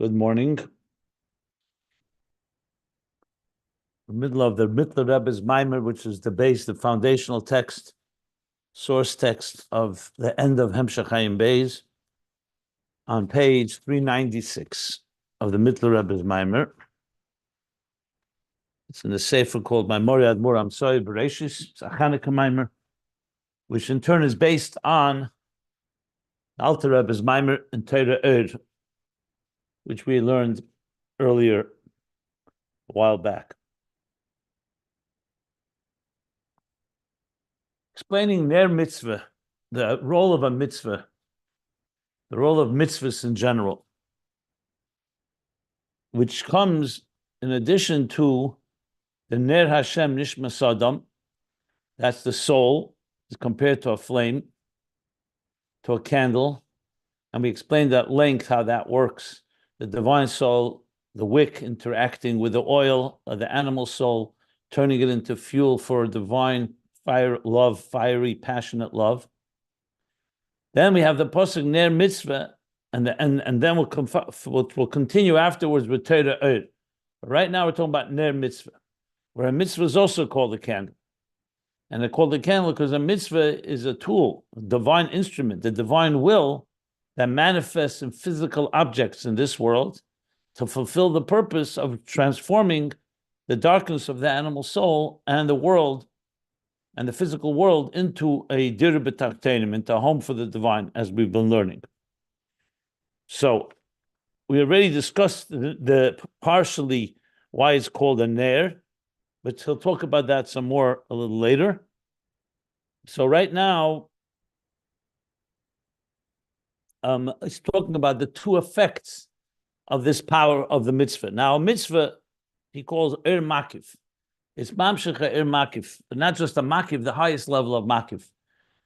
Good morning. The middle of the Mittler Rebbe's Maimer, which is the foundational text, source text of the end of Hemshech Hayim Beis, on page 396 of the Mittler Rebbe's Maimer. It's in a sefer called AdHamtz Bereishis. It's a Chanukah Maimer, which in turn is based on Alter Rebbe's Maimer and Torah which we learned earlier a while back. Explaining Ner Mitzvah, the role of a mitzvah, the role of mitzvahs in general, which comes in addition to the Ner Hashem Nishmas Adam, that's the soul, is compared to a flame, to a candle, and we explained at length how that works. The divine soul, the wick interacting with the oil of the animal soul, turning it into fuel for divine fire, love, fiery, passionate love. Then we have the pasuk Ner Mitzvah, and then we'll continue afterwards with Torah But right now we're talking about Ner Mitzvah, where a mitzvah is also called a candle. And they're called a candle because a mitzvah is a tool, a divine instrument, the divine will that manifests in physical objects in this world to fulfill the purpose of transforming the darkness of the animal soul and the world and the physical world into a dir b'tachtenim, into a home for the divine, as we've been learning. So we already discussed the partially why it's called a ner, but he'll talk about that some more a little later. So right now, it's talking about the two effects of this power of the mitzvah. Now, a mitzvah, he calls Makif. It's mamshecha Makif, but not just a Makif, the highest level of Makif,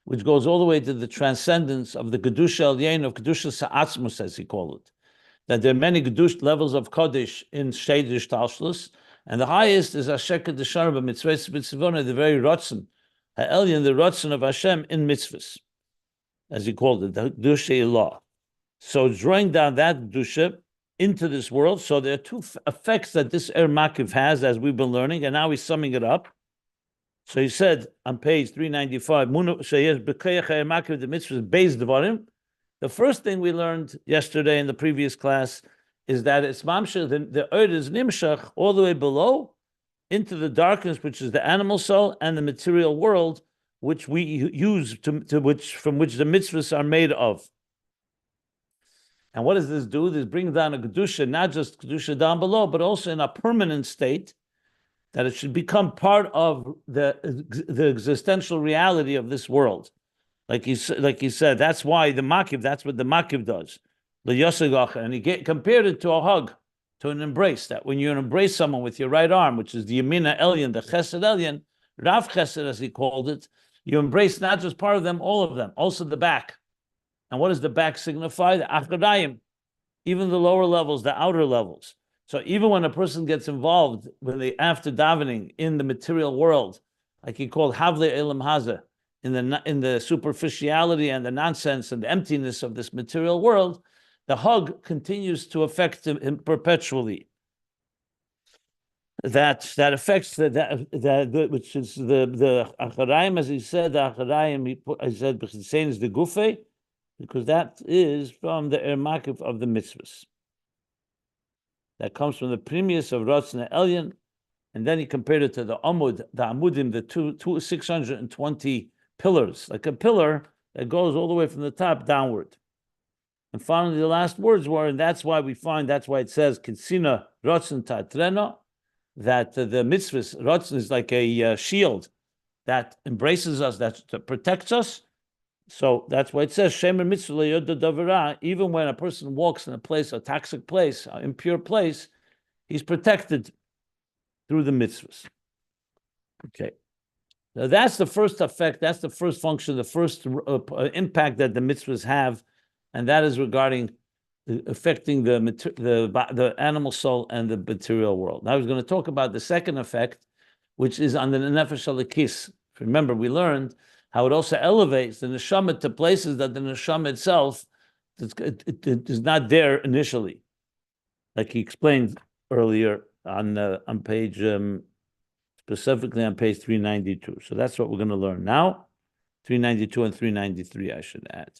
which goes all the way to the transcendence of the Kedusha of Kedusha Atzmus, as he called it. That there are many Kedush levels of Kodesh in Sheidish Talshlus, and the highest is Asher Kedusha b'mitzvos b'tzivona, the very Ratzon, Ha'elyon, the Ratzon of Hashem in mitzvahs, as he called it, the Kedusha law. So drawing down that Kedusha into this world, so there are two effects that this Makiv has, as we've been learning, and now he's summing it up. So he said on page 395, the mitzvah is based on. The first thing we learned yesterday in the previous class is that it's mamshach, the earth is nimshach all the way below into the darkness, which is the animal soul and the material world, which we use from which the mitzvahs are made of. And what does this do? This brings down a Kedusha, not just Kedusha down below, but also in a permanent state, that it should become part of the existential reality of this world. Like he said, that's why the Makif, that's what the Makif does. And he compared it to a hug, to an embrace, that when you embrace someone with your right arm, which is the Yamina Elyon, the Chesed Elyon, Rav Chesed, as he called it, you embrace not just part of them, all of them, also the back. And what does the back signify? The acharayim, even the lower levels, the outer levels. So even when a person gets involved after davening in the material world, like he called havle elam haza, in the superficiality and the nonsense and the emptiness of this material world, the hug continues to affect him perpetually. That affects that which is the acharayim, as he said, the acharayim. I said b'chisein is the gufe, because that is from the Makif of the Mitzvos. That comes from the premise of Ratzon Elyon, and then he compared it to the Amudim, the 620 pillars, like a pillar that goes all the way from the top downward. And finally, the last words were, and that's why it says, Kitsina Ratzon Tatrena, that the Mitzvos, Ratzon is like a shield that embraces us, that protects us. So that's why it says, Shemer mitzvah yoda davara, even when a person walks in a place, a toxic place, an impure place, he's protected through the mitzvahs. Okay. Now that's the first effect, that's the first function, the first impact that the mitzvahs have, and that is regarding affecting the animal soul and the material world. Now he's going to talk about the second effect, which is on the nefesh halakis. Remember, we learned how it also elevates the neshama to places that the neshama itself is not there initially. like he explained earlier on page, specifically on page 392. So that's what we're going to learn now. 392 and 393, I should add.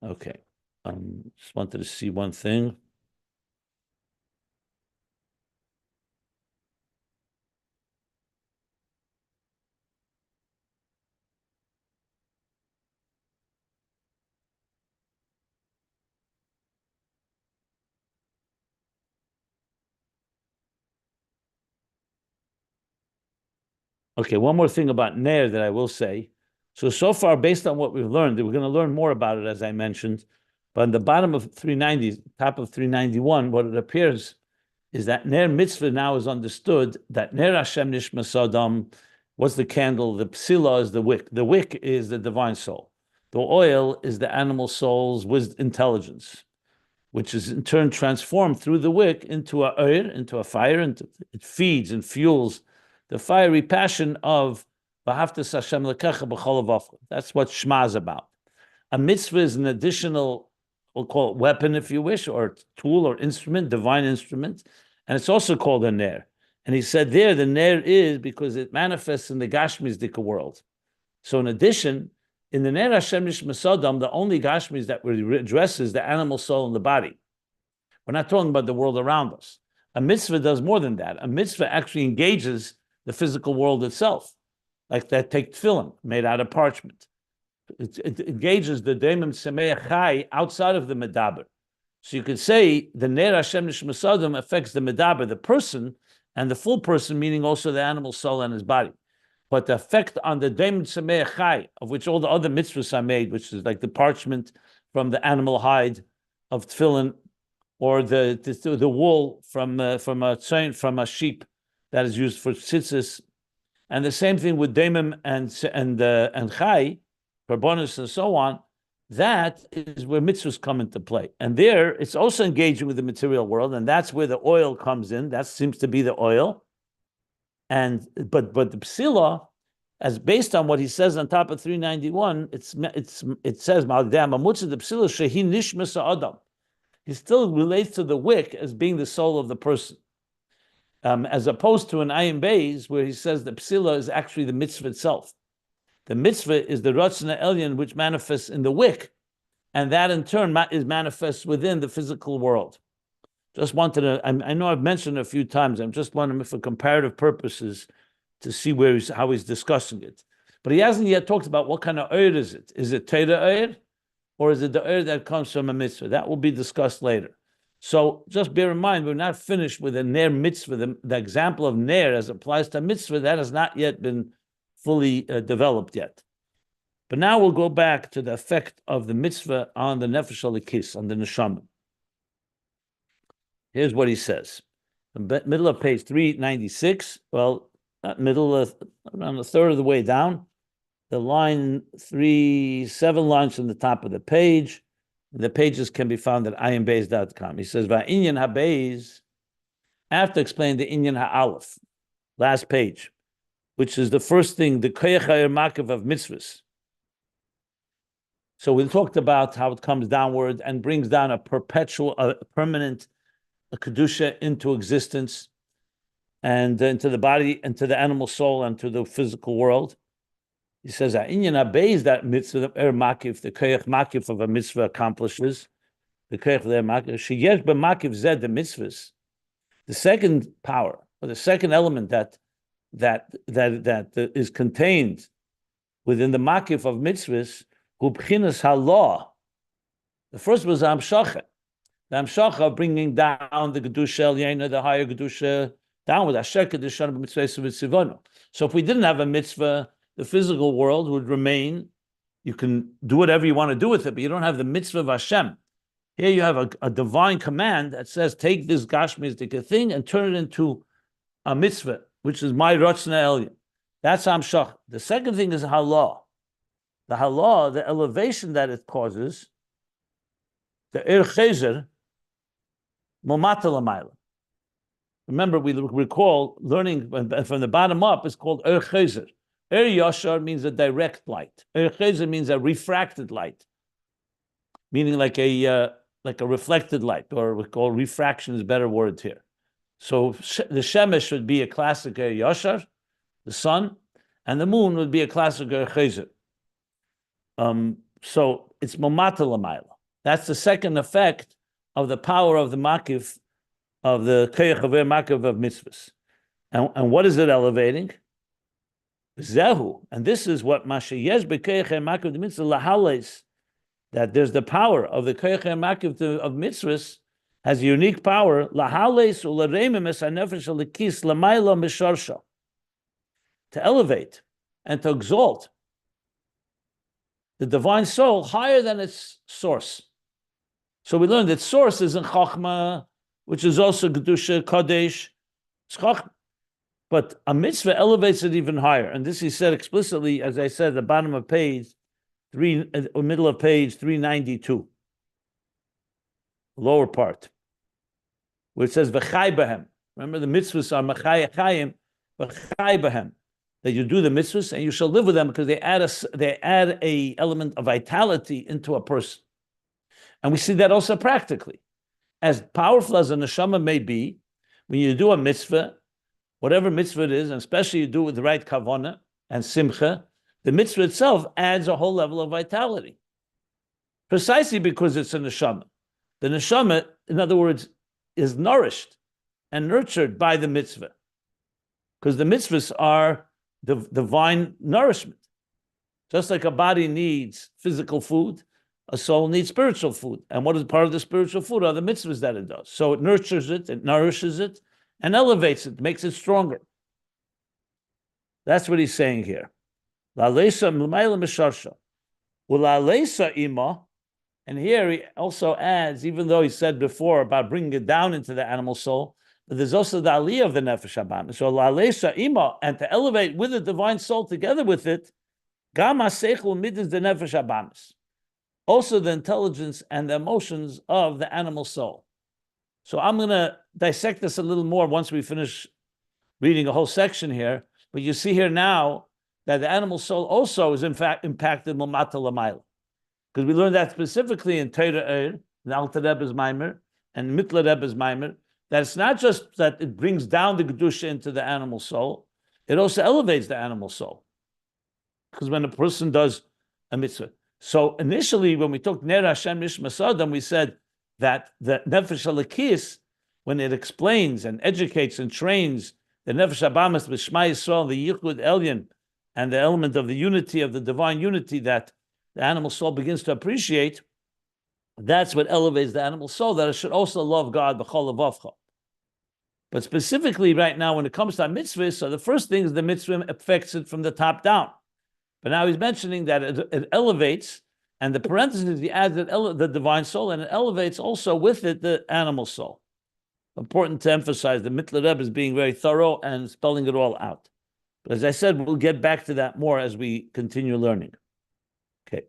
Okay. Just wanted to see one thing. Okay, one more thing about Ner that I will say. So far, based on what we've learned, we're going to learn more about it, as I mentioned. But on the bottom of 390, top of 391, what it appears is that Ner Mitzvah now is understood that Ner Hashem Nishmas Adam, what's the candle? The psila is the wick. The wick is the divine soul. The oil is the animal soul's intelligence, which is in turn transformed through the wick into a oil, into a fire, and it feeds and fuels the fiery passion of V'ahavtas Hashem Elokecha b'chol avavcha. That's what Shema is about. A mitzvah is an additional, we'll call it weapon, if you wish, or tool or instrument, divine instrument, and it's also called a ner. And he said there, the ner is because it manifests in the Gashmis Dika world. So in addition, in the ner Hashem Nishmas Adam, the only Gashmis that we address is the animal soul and the body. We're not talking about the world around us. A mitzvah does more than that. A mitzvah actually engages the physical world itself, like that take tefillin made out of parchment. It engages the Daimim Semeach Chai outside of the Medaber. So you could say the Ner Hashem Nishmas Adam affects the Medaber, the person, and the full person, meaning also the animal soul and his body. But the effect on the Daimim Semeach Chai, of which all the other mitzvahs are made, which is like the parchment from the animal hide of tefillin, or the wool from a sheep that is used for tzitzis, and the same thing with daimim and chai, for bonus and so on. That is where mitzvahs come into play, and there it's also engaging with the material world, and that's where the oil comes in. That seems to be the oil, but the psila, as based on what he says on top of 391, it says Ma'adam the psila shehi nishmas adam. He still relates to the wick as being the soul of the person. As opposed to an ayin beis, where he says the psila is actually the mitzvah itself. The mitzvah is the ratzon elyon, which manifests in the wick, and that in turn is manifests within the physical world. Just wanted to, I know I've mentioned it a few times, I'm just wondering for comparative purposes to see how he's discussing it. But he hasn't yet talked about what kind of oir is it. Is it Torah oir, or is it the oir that comes from a mitzvah? That will be discussed later. So just bear in mind, we're not finished with a ner mitzvah. The example of ner as applies to mitzvah, that has not yet been fully developed yet. But now we'll go back to the effect of the mitzvah on the nefesh halikis, on the neshama. Here's what he says. The middle of page 396, well, not middle, around a third of the way down, the line 7 lines from the top of the page. The pages can be found at ayinbeis.com. He says, Va'inyan ha'beis, after explaining the inyan ha'alef, last page, which is the first thing, the koyach Makif of Mitzvos. So we talked about how it comes downward and brings down a permanent Kedusha into existence, and into the body, into the animal soul, and to the physical world. He says, "Inyan habeis that mitzvah makif, the koyach makif of a mitzvah accomplishes the koyach makif. Sheyesh b'makif zed the mitzvahs. The second power, or the second element that is contained within the makif of mitzvahs, hu b'chinas halah. The first was amshacha. The amshacha, bringing down the Kedusha Elyeina, the higher Kedusha, downward. Asher Kedusha b'mitzvahs v'tzivonu. So if we didn't have a mitzvah, the physical world would remain. You can do whatever you want to do with it, but you don't have the mitzvah of Hashem. Here you have a divine command that says, take this gashmistic thing and turn it into a mitzvah, which is my ratzon elyon. That's amshach. The second thing is halah. The halah, the elevation that it causes, the chezer, momata l'mayla. Remember, we recall learning from the bottom up is called chezer. Yashar means a direct light. Chezer means a refracted light, meaning like a like a reflected light, or we call refraction is a better word here. So the shemesh would be a classic yashar, the sun, and the moon would be a classic chayzer. So it's momata lamayla. That's the second effect of the power of the makif, of the makif of mitzvos. And what is it elevating? Zehu, and this is what Mashiach Bekeich Makif the Mitzvah lahales, that there's the power of the Keich Makif of mitzvahs has a unique power lahales u'lareimim es hanefesh alikis lamayla misharsha, to elevate and to exalt the divine soul higher than its source. So we learned that source is in Chachma, which is also Kedusha, Kadesh, it's Chachma. But a mitzvah elevates it even higher. And this he said explicitly, as I said, at the bottom of page 3, middle of page 392, lower part, where it says, V'chai b'hem. Remember, the mitzvahs are Machai Chayim, V'chai b'hem. That you do the mitzvahs and you shall live with them, because they add a element of vitality into a person. And we see that also practically. As powerful as a neshama may be, when you do a mitzvah, whatever mitzvah it is, and especially you do it with the right kavanah and simcha, the mitzvah itself adds a whole level of vitality. Precisely because it's a neshama. The neshama, in other words, is nourished and nurtured by the mitzvah. Because the mitzvahs are the divine nourishment. Just like a body needs physical food, a soul needs spiritual food. And what is part of the spiritual food are the mitzvahs that it does. So it nurtures it, it nourishes it, and elevates it, makes it stronger. That's what he's saying here. And here he also adds, even though he said before about bringing it down into the animal soul, but there's also the aliyah of the nefesh habamis. So la'aleisa ima, and to elevate with the divine soul together with it, gam ha'seichel midas the nefesh habamis. Also the intelligence and the emotions of the animal soul. So I'm going to dissect this a little more once we finish reading a whole section here. But you see here now that the animal soul also is in fact impacted momata lamayla, because we learned that specifically in Torah, in Alter Rebbe's Maimer and Mitler Rebbe's Maimer, that it's not just that it brings down the Kedusha into the animal soul, it also elevates the animal soul. Because when a person does a mitzvah. So initially, when we talked Ner Hashem Nishmas Adam, we said that the Nefesh HaLekis, when it explains and educates and trains the Nefesh HaBamas, the Shema Yisrael, the Yichud Elyon, and the element of the unity, of the divine unity that the animal soul begins to appreciate, that's what elevates the animal soul, that it should also love God b'chol levavcha. But specifically right now, when it comes to mitzvahs, so the first thing is the mitzvah affects it from the top down. But now he's mentioning that it elevates, and the parentheses, he adds the divine soul, and it elevates also with it the animal soul. Important to emphasize, the Mitler Rebbe is being very thorough and spelling it all out. But as I said, we'll get back to that more as we continue learning. Okay.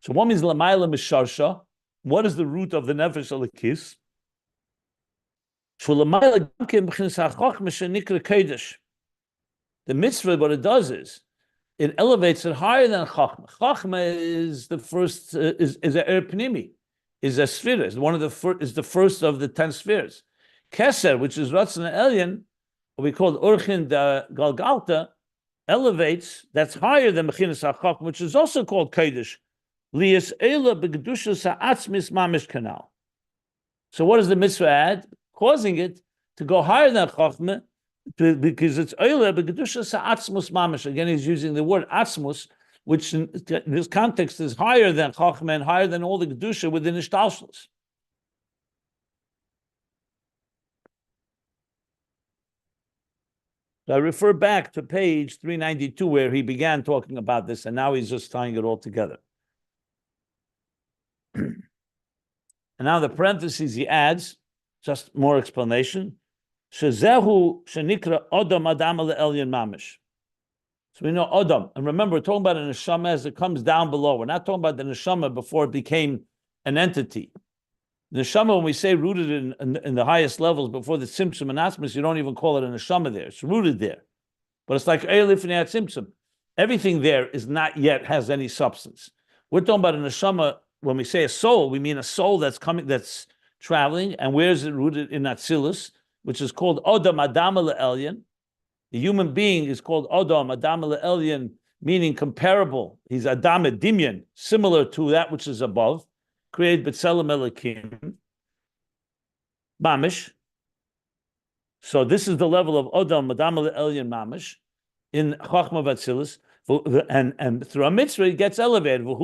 So what means Lamayla Misharsha? What is the root of the Nefesh Alekis? The mitzvah, what it does is, it elevates it higher than Chachma. Chachma is the first, is a Pnimi, is a sphere, is is the first of the 10 spheres. Keser, which is Ratzon Elyon, what we call Urchin da Galgalta, elevates, that's higher than Mechinas HaChachma, which is also called Kedush. Lias Eila Begedusha Atzmus Mamish Kanal. So what does the mitzvah add? Causing it to go higher than Chachma, because it's Eila Begedusha Atzmus Mamish. Again, he's using the word Atzmus, which in this context is higher than Chachma and higher than all the Kedusha within Ishtalshlus. So I refer back to page 392 where he began talking about this, and now he's just tying it all together. And now the parentheses he adds, just more explanation. Shezehu shenikra Odom Adam Elyon Mamish. So we know Odom, and remember, we're talking about an neshama as it comes down below. We're not talking about the neshama before it became an entity. The neshama, when we say rooted in the highest levels before the Tzimtzum and Atzmus, you don't even call it a neshama there. It's rooted there. But it's like Eilif and Tzimtzum. Everything there is not yet has any substance. We're talking about a neshama. When we say a soul, we mean a soul that's coming, that's traveling. And where is it rooted? In Atzilus, which is called Odam Adam Elyon. The human being is called Odam Adam Elyon, meaning comparable. He's Adam Dimyan, similar to that which is above, created B'Tselem Elokim, Mamish. So this is the level of Odam Adam Elyon Mamish in Chachma Vatzilus. And through a mitzvah, it gets elevated. And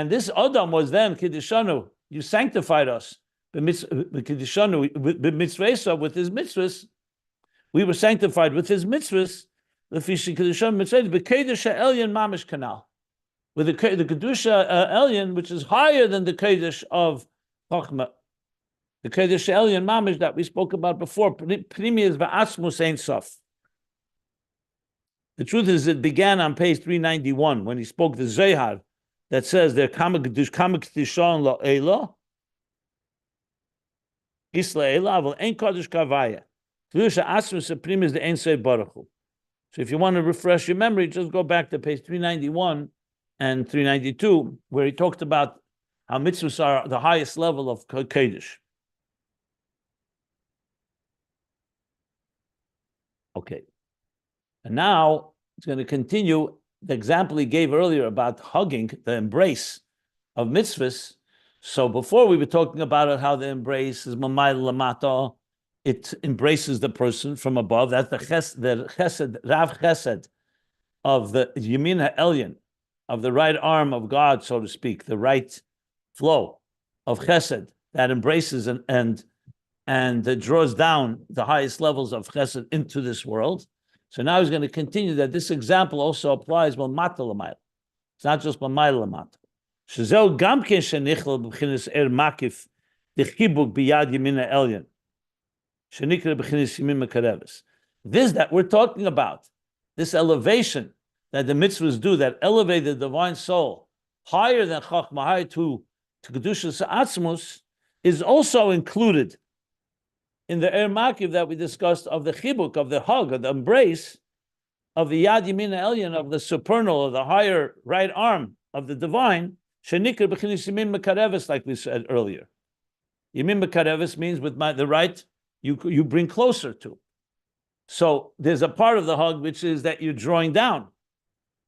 this Adam was then Kedishanu. You sanctified us. With his mitzvahs. We were sanctified with his mitzvahs. The Kedusha Elyon Mamish Canal. With the Kedusha Elyon, which is higher than the Kedush of Chachma. The Kedusha Elyon Mamish that we spoke about before. Pnimi is Atzmus Ein Sof. The truth is, it began on page 391 when he spoke the Zohar that says there Kama Kedushan La Eila Isla Eila Aval Ein Kadosh Kavaya. Kedusha Atzmus Supreme is the Ein Sei Baruch Hu. So if you want to refresh your memory, just go back to page 391 and 392 where he talked about how mitzvahs are the highest level of Kedush. Okay. And now it's going to continue the example he gave earlier about hugging, the embrace of mitzvahs. So before we were talking about how the embrace is mamay lamata, it embraces the person from above. That's the chesed, rav chesed of the yamin ha'elyon, of the right arm of God, so to speak, the right flow of chesed that embraces and draws down the highest levels of chesed into this world. So now he's going to continue that this example also applies Malmata Lamayla. It's not just Malmayla Lamata. Shezeu gamken shenichel b'chinas makif dechibuk biyad yamina elyon. Shenikra b'chinas yamin mekareves. This that we're talking about, this elevation that the mitzvahs do, that elevate the divine soul higher than Chachma, higher to Kedusha Atzmus, is also included in the Makif that we discussed of the chibuk, of the hug, of the embrace of the Yad Yamina Elyon, of the supernal, of the higher right arm of the divine, shenikar b'chinas yamin mekareves, like we said earlier. Yamin mekareves means with the right, you bring closer to. So there's a part of the hug which is that you're drawing down.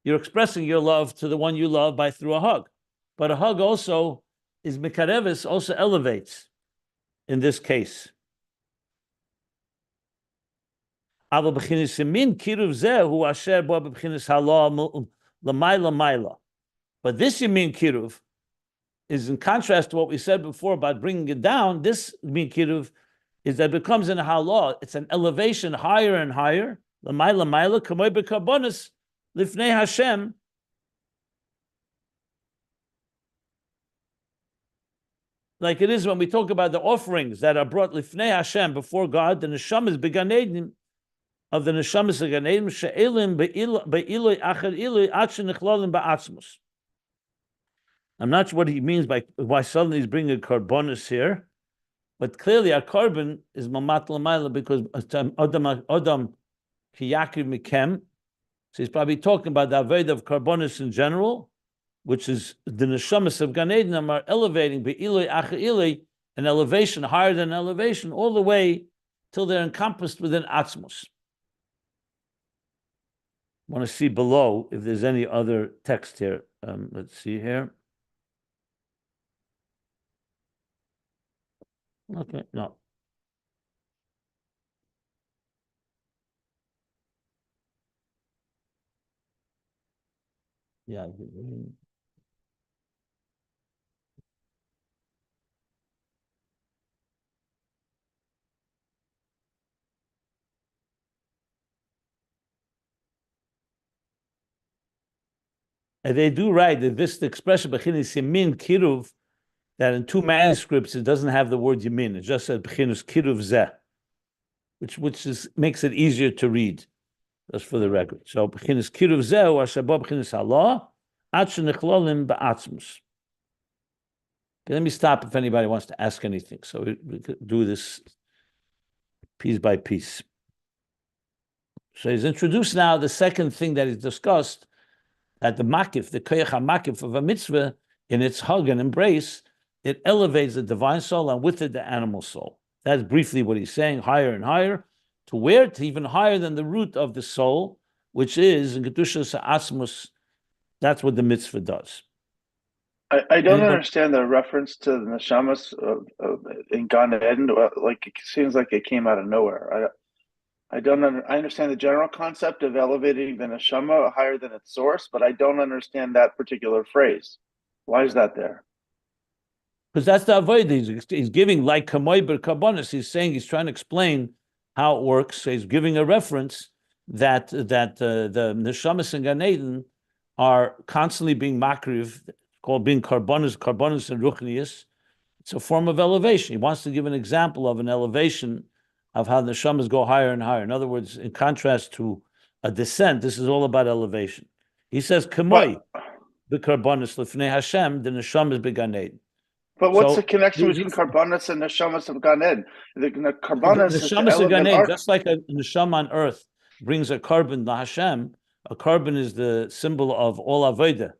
You're expressing your love to the one you love through a hug. But a hug also is mekareves, also elevates in this case. But this yamin kiruv is in contrast to what we said before about bringing it down. This yamin kiruv is that it becomes in a halah. It's an elevation higher and higher. Lamayla mayla kamoy b'karbonis lifnei Hashem. Like it is when we talk about the offerings that are brought lifnei Hashem before God. The neshama is began Eden. Of the neshamas aganedim she'elim be'iloi acher iloi ad shenichlolim ba'atzmus. I'm not sure what he means by why suddenly he's bringing a carbonus here, but clearly our carbon is mamat l'mayla because adam kiyakir mikem. So he's probably talking about the avodah of carbonus in general, which is the neshamas of Gan Eden are elevating be'iloi acher iloi, an elevation higher than elevation, all the way till they're encompassed within Atzmus. I want to see below if there's any other text here. Let's see here. Okay, no. Yeah. And they do write that this expression b'chinas yamin kiruv, that in two manuscripts it doesn't have the word yamin. It just says b'chinas kiruv zeh, which makes it easier to read. Just for the record. So b'chinas kiruv zeh or shabab b'chinas halah ad shenichlolim ba'atzmus. Okay, let me stop if anybody wants to ask anything. So we could do this piece by piece. So he's introduced now the second thing that he's discussed, that the makif, the koyach makif of a mitzvah, in its hug and embrace, it elevates the divine soul and with it the animal soul. That's briefly what he's saying, higher and higher, to where? To even higher than the root of the soul, which is in Kedusha Atzmus. That's what the mitzvah does. I don't understand the reference to the neshamas in Gan Eden. Like it seems like it came out of nowhere. I don't I understand the general concept of elevating the neshama higher than its source, but I don't understand that particular phrase. Why is that there? Because that's the avodah. He's giving like kamoy ber karbonis. He's saying, he's trying to explain how it works. So he's giving a reference that the neshamas in Gan Eden are constantly being makriv, called being karbonis and ruchnius. It's a form of elevation. He wants to give an example of an elevation of how the neshamas go higher and higher. In other words, in contrast to a descent, this is all about elevation. He says, kamoy the karbonis lifnei Hashem, the neshamas began Eden. But what's the connection between karbonis and neshamas of Gan Eden? The karbonis is to elevate just like a neshama on earth brings a carbon to Hashem. A carbon is the symbol of all avodah,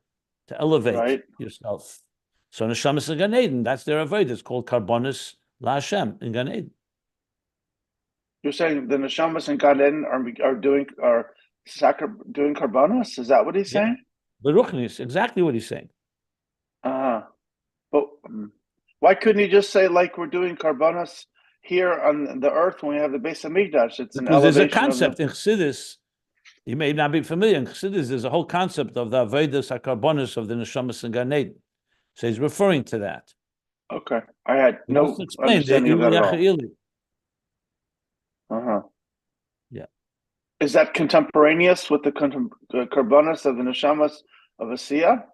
to elevate yourself. So neshamas in Gan Eden, that's their avodah. It's called karbonis la Hashem in Gan Eden. You're saying the neshamas in Gan Eden are doing karbonis? Is that what he's saying? The ruchnis, exactly what he's saying. But why couldn't he just say, like we're doing karbonos here on the earth when we have the Beis Hamikdash? It's an elevation. There's a concept in Chassidus. You may not be familiar. In Chassidus, there's a whole concept of the avodas hakarbonos of the neshamas in Gan Eden. So he's referring to that. Okay, I had no understanding of that at all. Yeah. Is that contemporaneous with the karbonos of the neshamas of Asiya?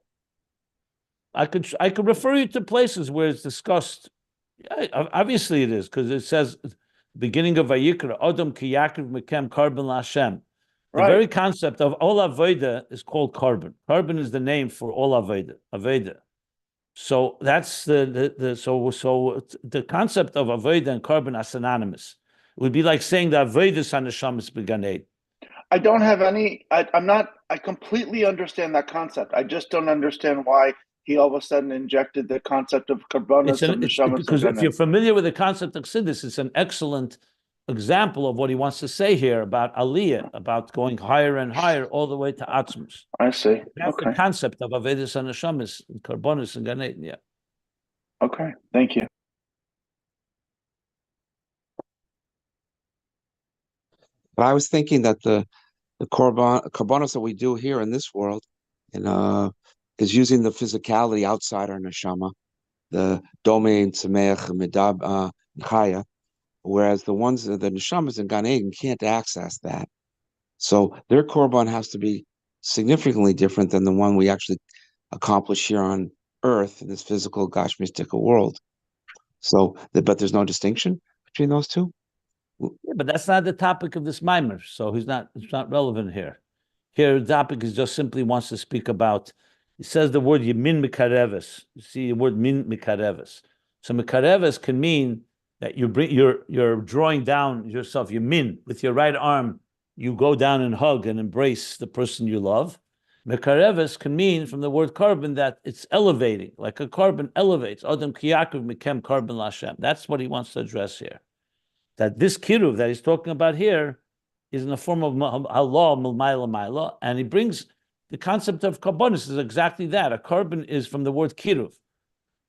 I could refer you to places where it's discussed. Yeah, obviously it is, because it says beginning of Vayikra, Adam ki Yaakov mekem carbon Hashem. The very concept of all avodah is called carbon. Carbon is the name for all avodah. So that's the concept of avodah and carbon are synonymous. It would be like saying the avodah on the shamas beganed. I don't have any. I completely understand that concept. I just don't understand why he all of a sudden injected the concept of karbonos and neshamas. Because if you're familiar with the concept of chassidus, it's an excellent example of what he wants to say here about aliyah, about going higher and higher all the way to Atzmus. I see. That's the concept of avedis and neshamas, karbonos and Gan Eden. Yeah. Okay. Thank you. But I was thinking that the karbonos that we do here in this world, is using the physicality outside our neshama, the domain, tzemeach, midab, chaya, whereas the neshamas in Gan Eden can't access that. So their korban has to be significantly different than the one we actually accomplish here on earth in this physical, mystical world. So, but there's no distinction between those two? Yeah, but that's not the topic of this mimer, so it's not relevant here. Here, the topic is just simply wants to speak about. He says the word Yemin Mikareves. You see the word Min Mikareves. So Mikareves can mean that you're drawing down yourself. Yemin, with your right arm, you go down and hug and embrace the person you love. Mikareves can mean from the word carbon that it's elevating, like a carbon elevates. Adam Kiyakov Mikem carbon Lashem. That's what he wants to address here. That this kiruv that he's talking about here is in the form of Allah, Maila, and he brings the concept of karbonis is exactly that. A carbon is from the word kiruv,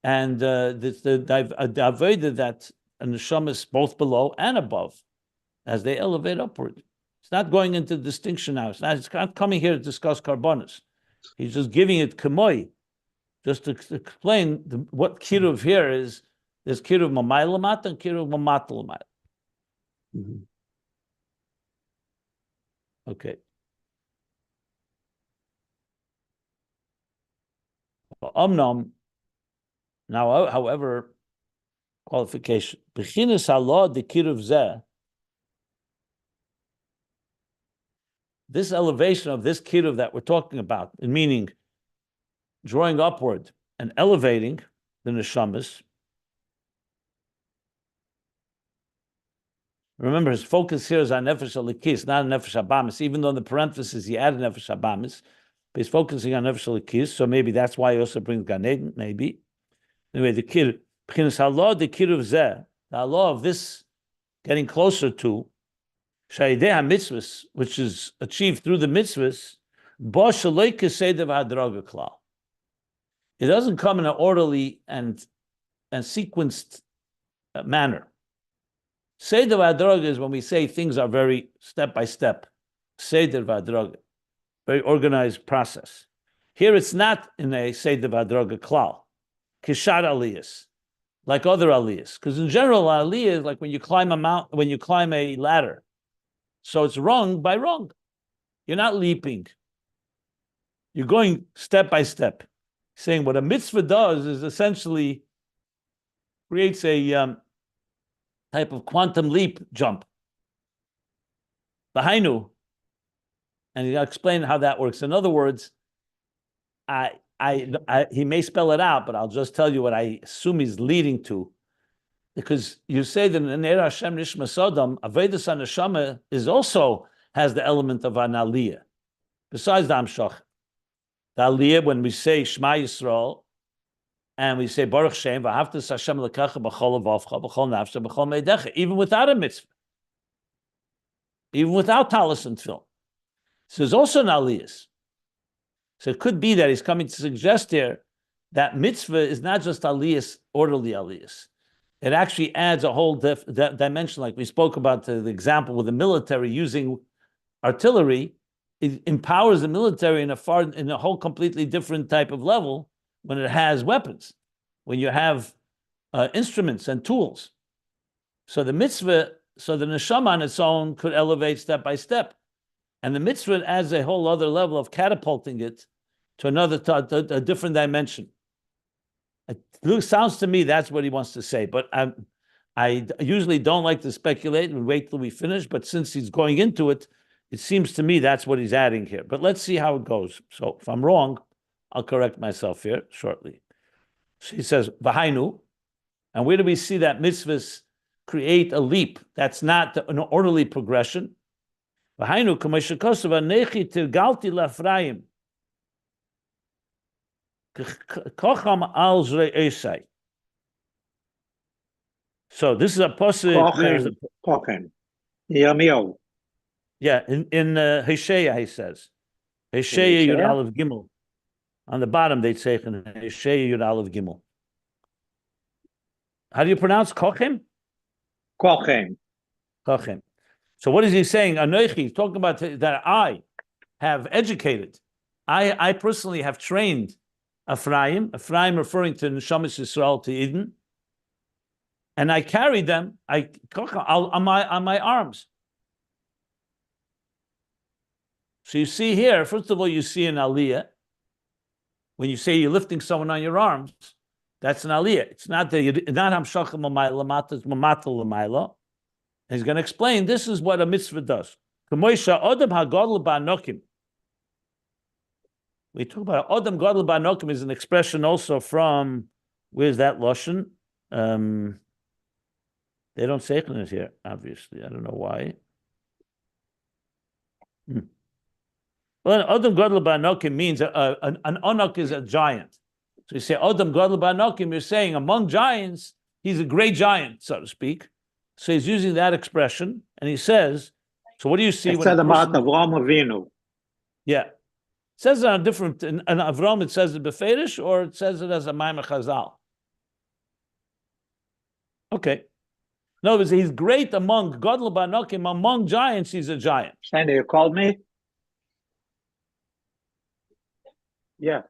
and the avodah that a neshama is both below and above as they elevate upward. It's not going into distinction now. It's not coming here to discuss karbonis. He's just giving it kamoy, just to explain what kiruv here is. There's kiruv mamayla mata and kiruv mamata mata. Okay. Now, however, qualification. Bechinas Allah the kiruv zeh. This elevation of this kiruv that we're talking about, meaning drawing upward and elevating the neshamas. Remember, his focus here is on nefesh alikis, not on nefesh habamis. Even though in the parenthesis he added nefesh habamis, but he's focusing on Nefesh Elikis, so maybe that's why he also brings Gan Eden, maybe. Anyway, the kid, the kid of Zeh, the law of this getting closer to Shaydei HaMitzvos, which is achieved through the mitzvahs, Bo Shaloi Keseder V'Hadraga Klal. It doesn't come in an orderly and sequenced manner. Seder V'Hadraga is when we say things are very step by step. Seder V'Hadraga, very organized process. Here it's not in a Seder V'Hadraga Klal, Kishar Aliyas, like other Aliyas. Because in general, Aliyah is like when you climb a ladder. So it's wrong by wrong. You're not leaping. You're going step by step. Saying what a mitzvah does is essentially creates a type of quantum leap jump. Behainu, and he'll explain how that works. In other words, he may spell it out, but I'll just tell you what I assume he's leading to. Because you say that in Eir Hashem Nishma Sodom, Avedus HaNeshama has the element of an aliyah. Besides the Amshach. The aliyah, when we say Shema Yisrael, and we say Baruch Shem, V'ahavtas Hashem L'kacha b'chol avavcha, b'chol nafsha, b'chol meidecha, even without a mitzvah. Even without talis and tefillin. So there's also an aliyah. So it could be that he's coming to suggest here that mitzvah is not just aliyah, orderly aliyah. It actually adds a whole dimension, like we spoke about the example with the military using artillery. It empowers the military in a whole completely different type of level when it has weapons, when you have instruments and tools. So the mitzvah, so the neshama on its own could elevate step by step. And the mitzvah adds a whole other level of catapulting it to a different dimension. It sounds to me that's what he wants to say, but I usually don't like to speculate and wait till we finish, but since he's going into it, it seems to me that's what he's adding here. But let's see how it goes. So if I'm wrong, I'll correct myself here shortly. So he says, V'hainu, and where do we see that mitzvahs create a leap? That's not an orderly progression. V'hainu, k'moshe kosav anechi tirgalti la'Efraim. Kocham al zrei esai. So this is a pasuk. Kochen. Yirmiyahu. Yeah, in Hosea he says, Hosea Yud Aleph Gimel. On the bottom they say Hosea Yud Aleph Gimel. How do you pronounce Kochem? Kochen. Kochem. So what is he saying? Anoichi, he's talking about that I have educated. I personally have trained Ephraim referring to Neshamas Yisrael, to Eden, and I carried them on my arms. So you see here, first of all, you see an aliyah. When you say you're lifting someone on your arms, that's an aliyah. It's not hamshachim l'mayla, it's mamatal l'mayla. He's going to explain this is what a mitzvah does. We talk about Odom Gadol Ba'anokim is an expression also from, where's that Lashon? They don't say it here, obviously. I don't know why. Well, Odom Gadol Ba'anokim means an Anok is a giant. So you say Odom Gadol Ba'anokim, you're saying among giants, he's a great giant, so to speak. So he's using that expression, and he says, so what do you see? It said about Avraham Avinu. Yeah. It says it on a different, in Avram it says it beferish, or it says it as a Maimer Chazal. Okay. In other words, he's great among Gadol Ba'anokim, among giants, he's a giant. Sandy, you called me? Yeah.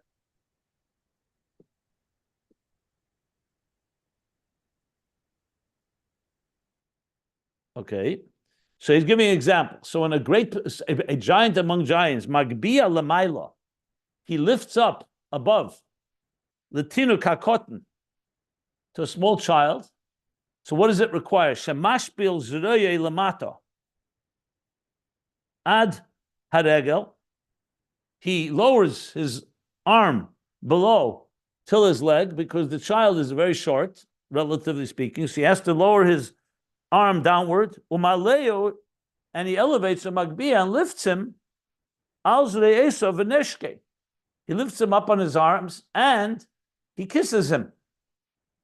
Okay. So he's giving an example. So when a giant among giants, Magbia Lamaila, he lifts up above, Latino Kakotan, to a small child. So what does it require? Shemashpil Zroye Lamata. Ad Haregel. He lowers his arm below till his leg because the child is very short, relatively speaking. So he has to lower his arm downward, umaleo, and he elevates a magbia and lifts him, al zrei esav v'neshke. He lifts him up on his arms and he kisses him.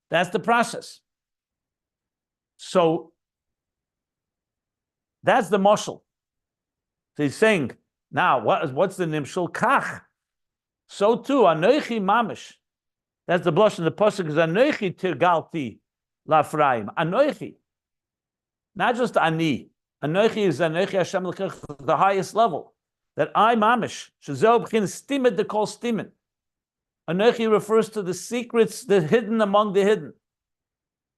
That's the process. So that's the mashal. So he's saying, now what's the nimshal? Kach. So too, anoichi mamish. That's the blush in the pasuk is anoichi tirgalti lafraim. Anoichi. Not just ani. Anoichi is anoichi Hashem l'kech, the highest level. That I mamish. Shezeh b'chin stimed the kol stimen. Anoichi refers to the secrets, the hidden among the hidden.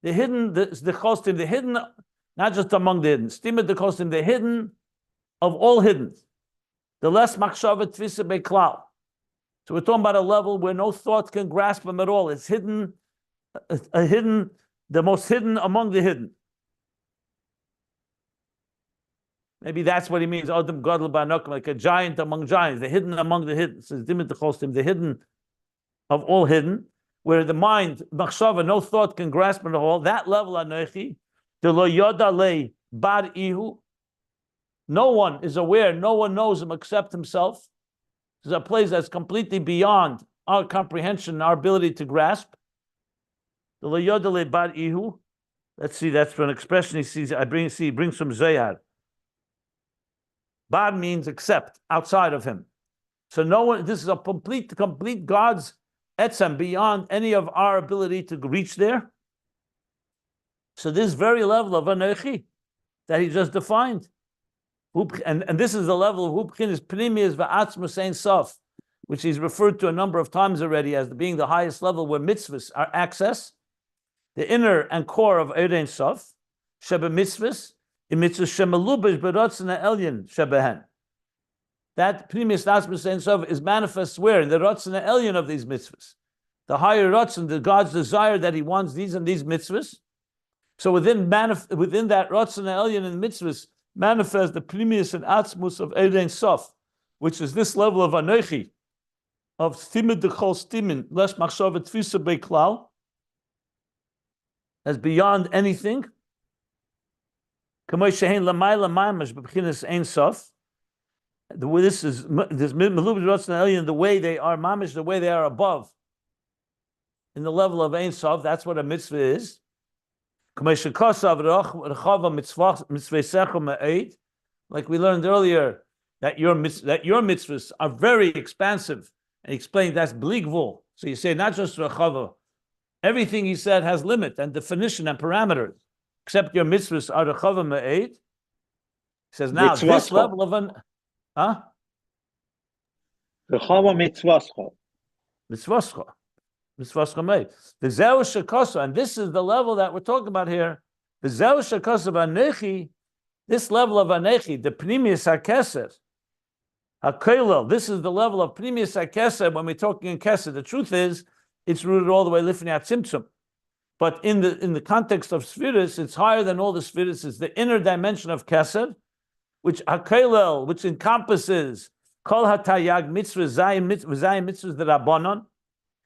The hidden, the chostim, the hidden, not just among the hidden. Stimed the chostim, the hidden of all hidden. The less machshava tfisa beklal. So we're talking about a level where no thought can grasp them at all. It's hidden, the most hidden among the hidden. Maybe that's what he means. Adam gadol ba'anokim, like a giant among giants, the hidden among the hidden. It says dimit the hidden of all hidden, where the mind, machshava, no thought can grasp it at all. That level, anoichi, the lo yoda le bar ihu. No one is aware. No one knows him except himself. This is a place that's completely beyond our comprehension, our ability to grasp. The lo yoda le bar ihu. Let's see. That's for an expression he sees. He brings from Zohar. Bar means except, outside of him. So no one. This is a complete God's etzem, beyond any of our ability to reach there. So this very level of anochi that he just defined, and this is the level of hupchinis pnimius va'atzmus ein sof, which he's referred to a number of times already as being the highest level where mitzvahs are access, the inner and core of ein sof, sheba mitzvahs, in mitzvahs shemalubish berotzen elyon shebehen. That pnimius atzmus ein sof is manifest where? In the rotzen elyon of these mitzvahs. The higher rotzen, the God's desire that he wants these and these mitzvahs. So within that rotzen elyon and mitzvahs, manifest the pnimius and atzmus of ein sof, which is this level of anochi, of stimid dechol stimin, less machshava tfisa beklal, as beyond anything. This is the way they are mamish, the way they are above in the level of Ein Sof. That's what a mitzvah is. Like we learned earlier, that your mitzvahs are very expansive. And he explained that's bligvul. So you say not just rechava. Everything he said has limit and definition and parameters, except your mitzvahs are rechava me'ed. He says now this level of an Rechava mitzvoscha. Mitzvoscha. Mitzvoscha me'ed. The zeu shekosa, and this is the level that we're talking about here. The zeu shekosa v'anechi, this level of anechi, the pnimius hakeser, hakelel. This is the level of pnimius hakeser when we're talking in keser. The truth is, it's rooted all the way lifnei atzimtzum. But in the context of spheres, it's higher than all the spheres. It's the inner dimension of keser, which hakelel, which encompasses kol hatayag mitzvahs, zayim mitzvahs the rabbanon.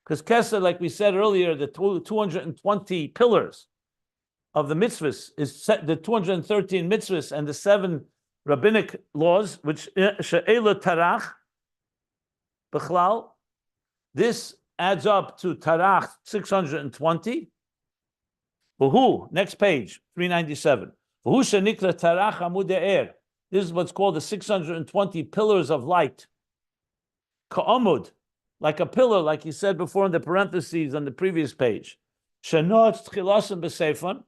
Because keser, like we said earlier, the 220 pillars of the mitzvahs is the 213 mitzvahs and the 7 rabbinic laws, which she'ela tarach b'chlal. This adds up to tarach 620. Who? Next page, 397. Who shenikra tarach amud e'er. This is what's called the 620 pillars of light. Ka'amud, like a pillar, like he said before in the parentheses on the previous page. Shenot tchilasim b'seifon,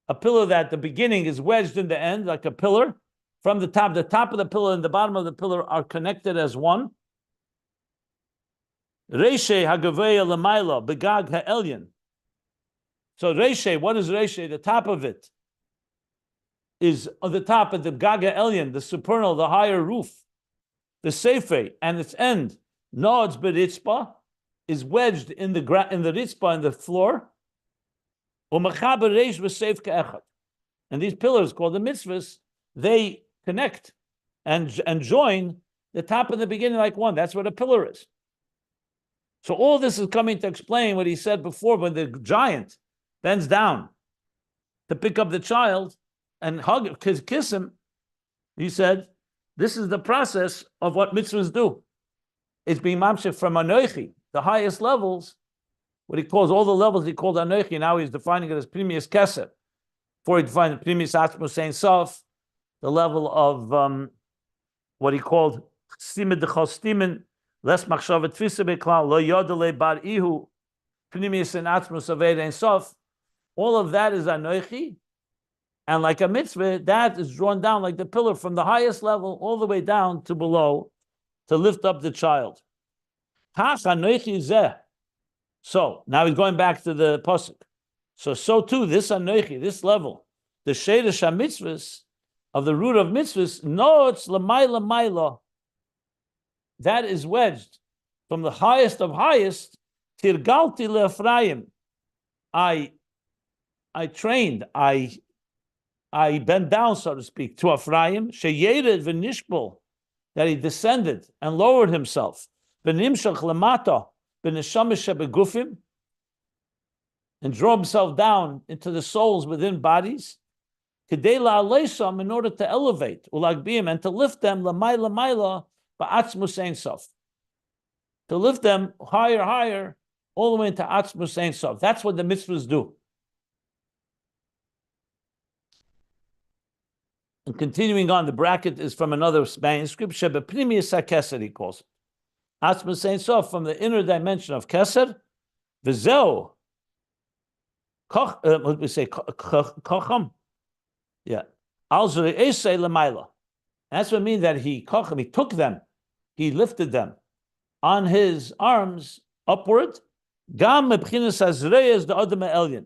a pillar that the beginning is wedged in the end, like a pillar. From the top of the pillar and the bottom of the pillar are connected as one. Reishe hagaveya l'mayla begag ha'elyon. So Reishe, what is Reishe? The top of it is on the top of the Gaga Elyon, the supernal, the higher roof. The Seife, and its end, Nods beritzpa, is wedged in the ritzpa, in the floor. U'machaber reish v'seif ka'echad. And these pillars, called the mitzvahs, they connect and join the top and the beginning like one. That's what a pillar is. So all this is coming to explain what he said before when the giant bends down to pick up the child and hug, kiss him. He said, this is the process of what mitzvahs do. It's being mamshech from Anoichi, the highest levels, what he calls all the levels he called Anoichi. Now he's defining it as Primius Keser. Before he defined the Primius Atzmus Ein Sof, the level of what he called Stimid Dechol Stimin, Les Machshavet Tfisa Beklal, Lo Yodele Bar Ihu, Primius and Atzmus Aved Ein Sof. All of that is Anoichi. And like a mitzvah, that is drawn down like the pillar from the highest level all the way down to below to lift up the child. So now he's going back to the pasuk. So too, this anoichi, this level, the sheiresh mitzvahs of the root of mitzvahs, no, it's l'mayla mayla. That is wedged from the highest of highest. Tirgalti le'Ephraim. I trained. I bent down, so to speak, to Ephraim. Sheyered v'nishbol, that he descended and lowered himself. V'nimshach lemata. And draw himself down into the souls within bodies, in order to elevate, and to lift them, to lift them higher, higher, all the way into Atzmus Ein Sof. That's what the mitzvahs do. And continuing on, the bracket is from another manuscript, Shebepnimius HaKesed, he calls it. Atzmus Ein Sof, from the inner dimension of Keser, V'zeo, what we say, Kocham? Yeah. Al-Zuri Esei L'mayla. That's what I mean that he took them, he lifted them on his arms upward. Gam Mebchinas Azreyes the Adam Elyon.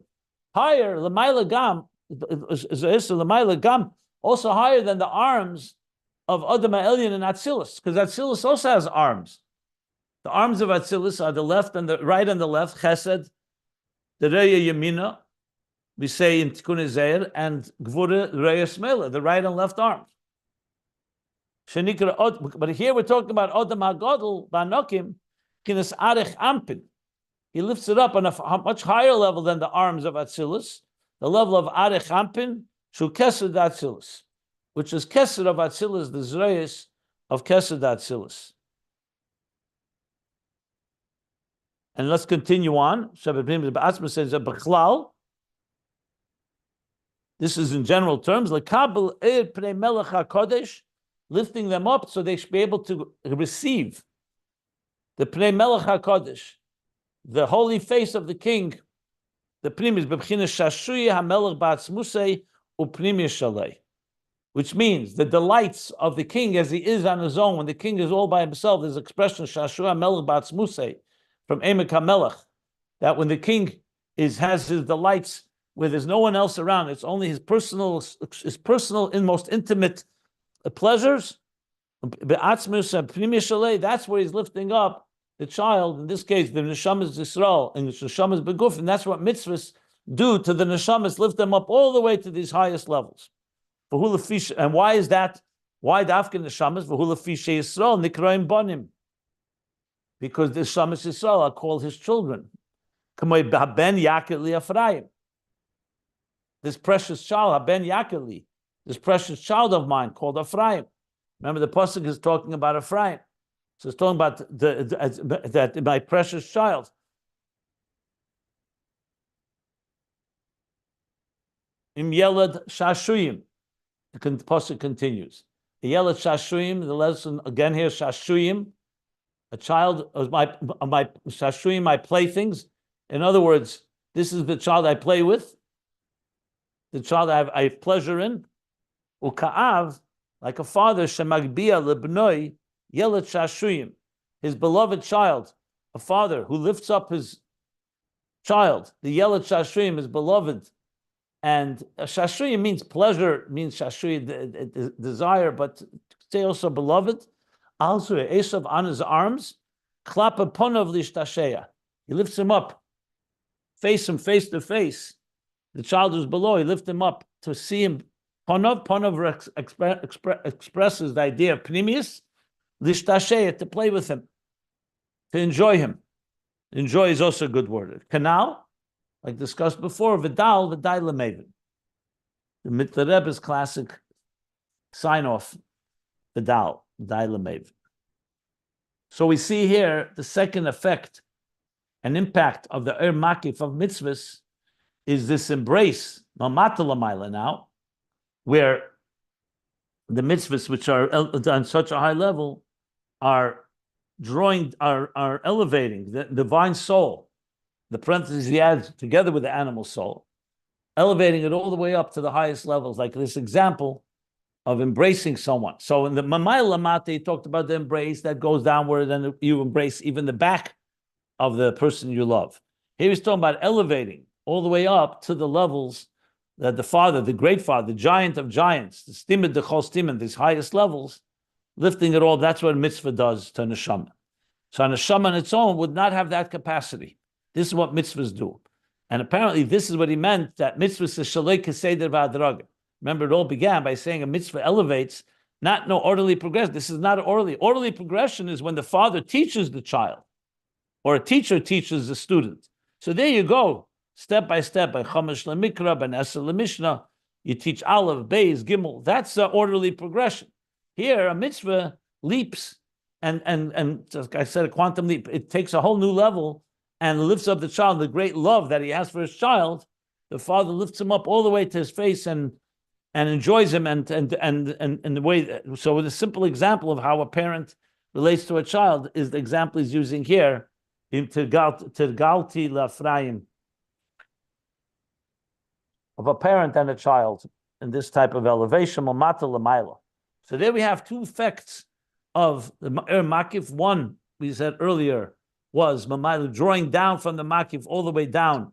Higher, L'mayla Gam, L'mayla Gam, also higher than the arms of Adam Elyon and Atzilus, because Atzilus also has arms. The arms of Atzilus are the left and the right and the left, Chesed, the Reya Yamina, we say in Tikkun Zeir, and Gvura Reya Smela, the right and left arms. But here we're talking about Odam HaGodel, Banokim, Kinas Arech Ampin. He lifts it up on a much higher level than the arms of Atzilus, the level of Arech Ampin, Shu Kesed Atzilus, which is Kesed of Atzilus, the Zreyas of Kesed Atzilus. And let's continue on. Atzmus says, "B'chlal." This is in general terms. Lekabel er pnei melech hakodesh, lifting them up so they should be able to receive the pnei melech hakodesh, the holy face of the king. The pnim is b'bchinas shashuya hamelech ba'atzmusei u'pnimis shalei, which means the delights of the king as he is on his own. When the king is all by himself, there's expression shashuya hamelech ba'atzmusei, from Emek HaMelech, that when the king has his delights where there's no one else around, it's only his personal and most intimate pleasures. That's where he's lifting up the child. In this case, the neshamas Yisrael and the neshamas beguf, and that's what mitzvahs do to the neshamas, lift them up all the way to these highest levels. And why is that? Why dafka neshamas? Yisrael nikroim bonim. Because the Shamas Yisrael are called his children. This precious child, Ben Yakeli, this precious child of mine called Ephraim. Remember, the pasuk is talking about Ephraim. So it's talking about that my precious child. Im Yelad Shashuyim. The pasuk continues. The Yelad Shashuyim, the lesson again here, Shashuyim. A child of my shashuyim, my playthings. In other words, this is the child I play with, the child I have pleasure in. Uka'av, like a father, shemagbia lebnoi yelet shashuyim, his beloved child, a father who lifts up his child, the yelet shashuyim, his beloved. And shashuyim means pleasure, means shashuyim, desire, but say also beloved. Also, Esav on his arms, klapa ponav lishtasheya. He lifts him up, face him face to face. The child who's below, he lifts him up to see him. Ponav expresses the idea of pnimius, lishtasheya, to play with him, to enjoy him. Enjoy is also a good word. Canal, like discussed before, Vidal, Vidai Lemevin. The Rebbe's classic sign off, Vidal, Vidai Lemev. So we see here the second effect and impact of the Makif of Mitzvos is this embrace, Mamata Lamaila now, where the mitzvahs, which are on such a high level, are elevating the divine soul, the parentheses he adds together with the animal soul, elevating it all the way up to the highest levels, like this example of embracing someone. So in the Mamai Lamate, he talked about the embrace that goes downward, and you embrace even the back of the person you love. Here he's talking about elevating all the way up to the levels that the Father, the great Father, the giant of giants, the stimid, the chol stimid, these highest levels, lifting it all. That's what a mitzvah does to neshama. So a neshama on its own would not have that capacity. This is what mitzvahs do. And apparently this is what he meant, that mitzvahs is shalei keseder v'adraga. Remember, it all began by saying a mitzvah elevates, not no orderly progression. This is not orderly. Orderly progression is when the father teaches the child, or a teacher teaches the student. So there you go, step by step, by Chamash Lemikra, by Nesa Lemishnah, you teach Aleph, Beis, Gimel. That's the orderly progression. Here, a mitzvah leaps, and like I said, a quantum leap. It takes a whole new level and lifts up the child, the great love that he has for his child. The father lifts him up all the way to his face and enjoys him, and the way. So, with a simple example of how a parent relates to a child is the example he's using here in Tergalti Lafraim, of a parent and a child in this type of elevation, Mamata Lamaila. So there we have two effects of the Makif. One, we said earlier, was Mamaila, drawing down from the Makif all the way down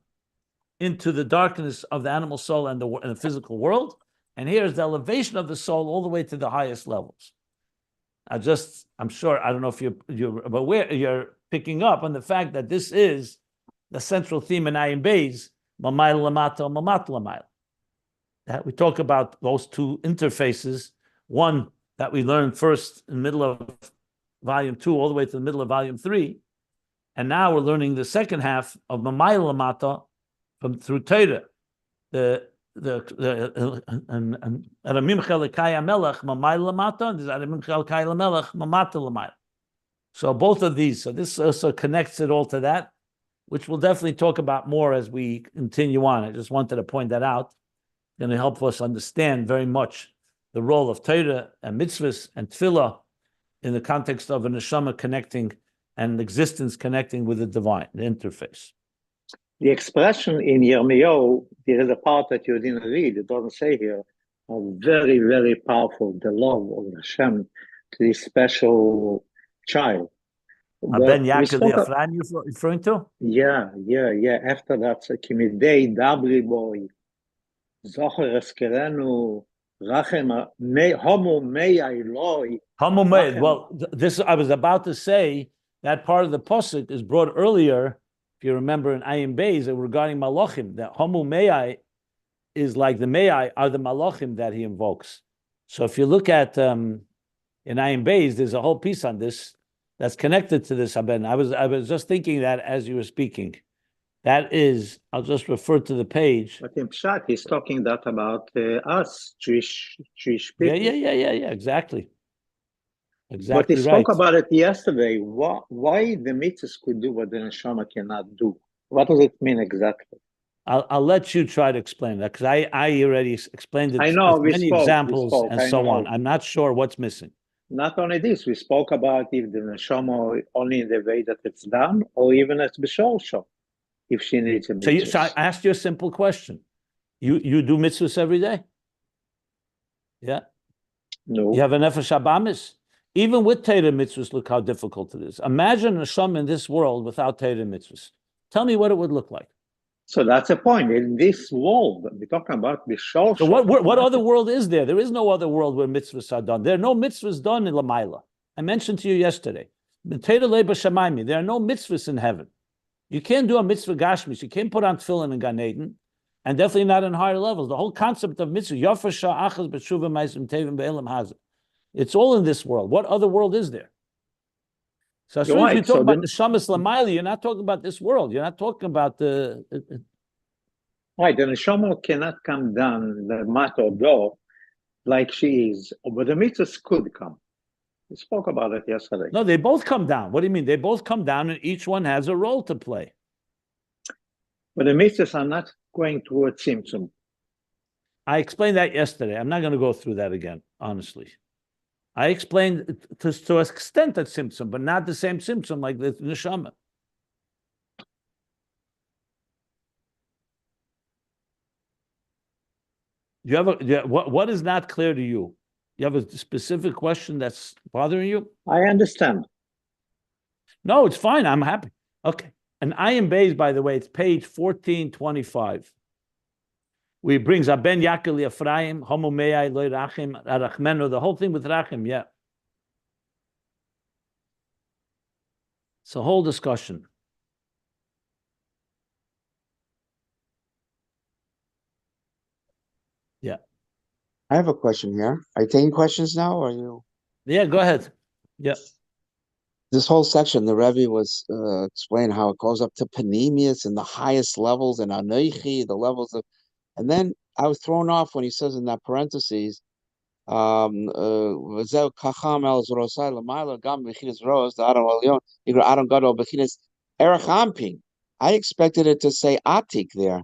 into the darkness of the animal soul and the physical world. And here's the elevation of the soul all the way to the highest levels. I'm sure, I don't know if you're aware, you're picking up on the fact that this is the central theme in Ayin Beis, Mamayla Lamata, Mamat Lamayla. That we talk about those two interfaces, one that we learned first in the middle of volume 2 all the way to the middle of volume 3, and now we're learning the second half of Mamayla Lamata through Torah. The so both of these, so this also connects it all to that, which we'll definitely talk about more as we continue on. I just wanted to point that out. Going to help us understand very much the role of Torah and mitzvahs and tefillah in the context of a neshama connecting and existence connecting with the divine, the interface. The expression in Yirmiyahu, there is a part that you didn't read, it doesn't say here, are very, very powerful, the love of Hashem to this special child. Ben Yaakov the Ephraim you're referring to? Yeah. After that, Kimidei Dabri Boy, Zocher Eskerenu, Rachem, Homo Mei Eloi. Homo Mei. Well, this I was about to say that part of the pasuk is brought earlier. If you remember in Ayin Beis regarding Malachim, that Homo Mei is like the Mei are the Malachim that he invokes. So if you look at in Ayin Beis, there's a whole piece on this that's connected to this. I was just thinking that as you were speaking. That is, I'll just refer to the page. But in Pshat, he's talking that about us, Jewish people. Yeah, exactly. But he spoke about it yesterday. Why the mitzvahs could do what the neshama cannot do? What does it mean exactly? I'll let you try to explain that, because I already explained it. I know, with many examples and so on. I'm not sure what's missing. Not only this, we spoke about if the neshama only in the way that it's done, or even as b'shorshah, if she needs a mitzvah. So I asked you a simple question. You do mitzvahs every day? Yeah? No. You have a nefesh habamis? Even with Torah mitzvahs, look how difficult it is. Imagine a neshama in this world without Torah mitzvahs. Tell me what it would look like. So that's the point. In this world, we're talking about b'shorshah. So what other world is there? There is no other world where mitzvahs are done. There are no mitzvahs done in Lamaila. I mentioned to you yesterday. There are no mitzvahs in heaven. You can't do a mitzvah gashmis. You can't put on tefillin in Gan Eden, and definitely not in higher levels. The whole concept of mitzvah, it's all in this world. What other world is there? So as soon as you talk about the Neshamas Lamaila, you're not talking about this world. You're not talking about the... Right, the Neshama cannot come down the mat or door like she is, but the mitzvahs could come. We spoke about it yesterday. No, they both come down. What do you mean? They both come down, and each one has a role to play. But the mitzvahs are not going towards Tzimtzum. I explained that yesterday. I'm not going to go through that again, honestly. I explained to an extent that Tzimtzum, but not the same Tzimtzum like the neshama. You have what is not clear to you? You have a specific question that's bothering you? I understand. No, it's fine. I'm happy. Okay. And I am based, by the way, it's page 1425. We brings Aben Yaakov Ephraim, Homo Me'ai Loi Rachim, Arachmeno, the whole thing with Rachim, yeah. It's a whole discussion. Yeah. I have a question here. Are you taking questions now, or are you? Yeah, go ahead. Yeah. This whole section, the Rebbe was explaining how it goes up to Panemius and the highest levels, and Anoichi, the levels of, and then I was thrown off when he says in that parentheses, "V'zeu kacham el zrosai l'mayla gam b'chinas ros the Adam Elyon yigra Adam Gadol b'chinas erech ampin." I expected it to say Atik there,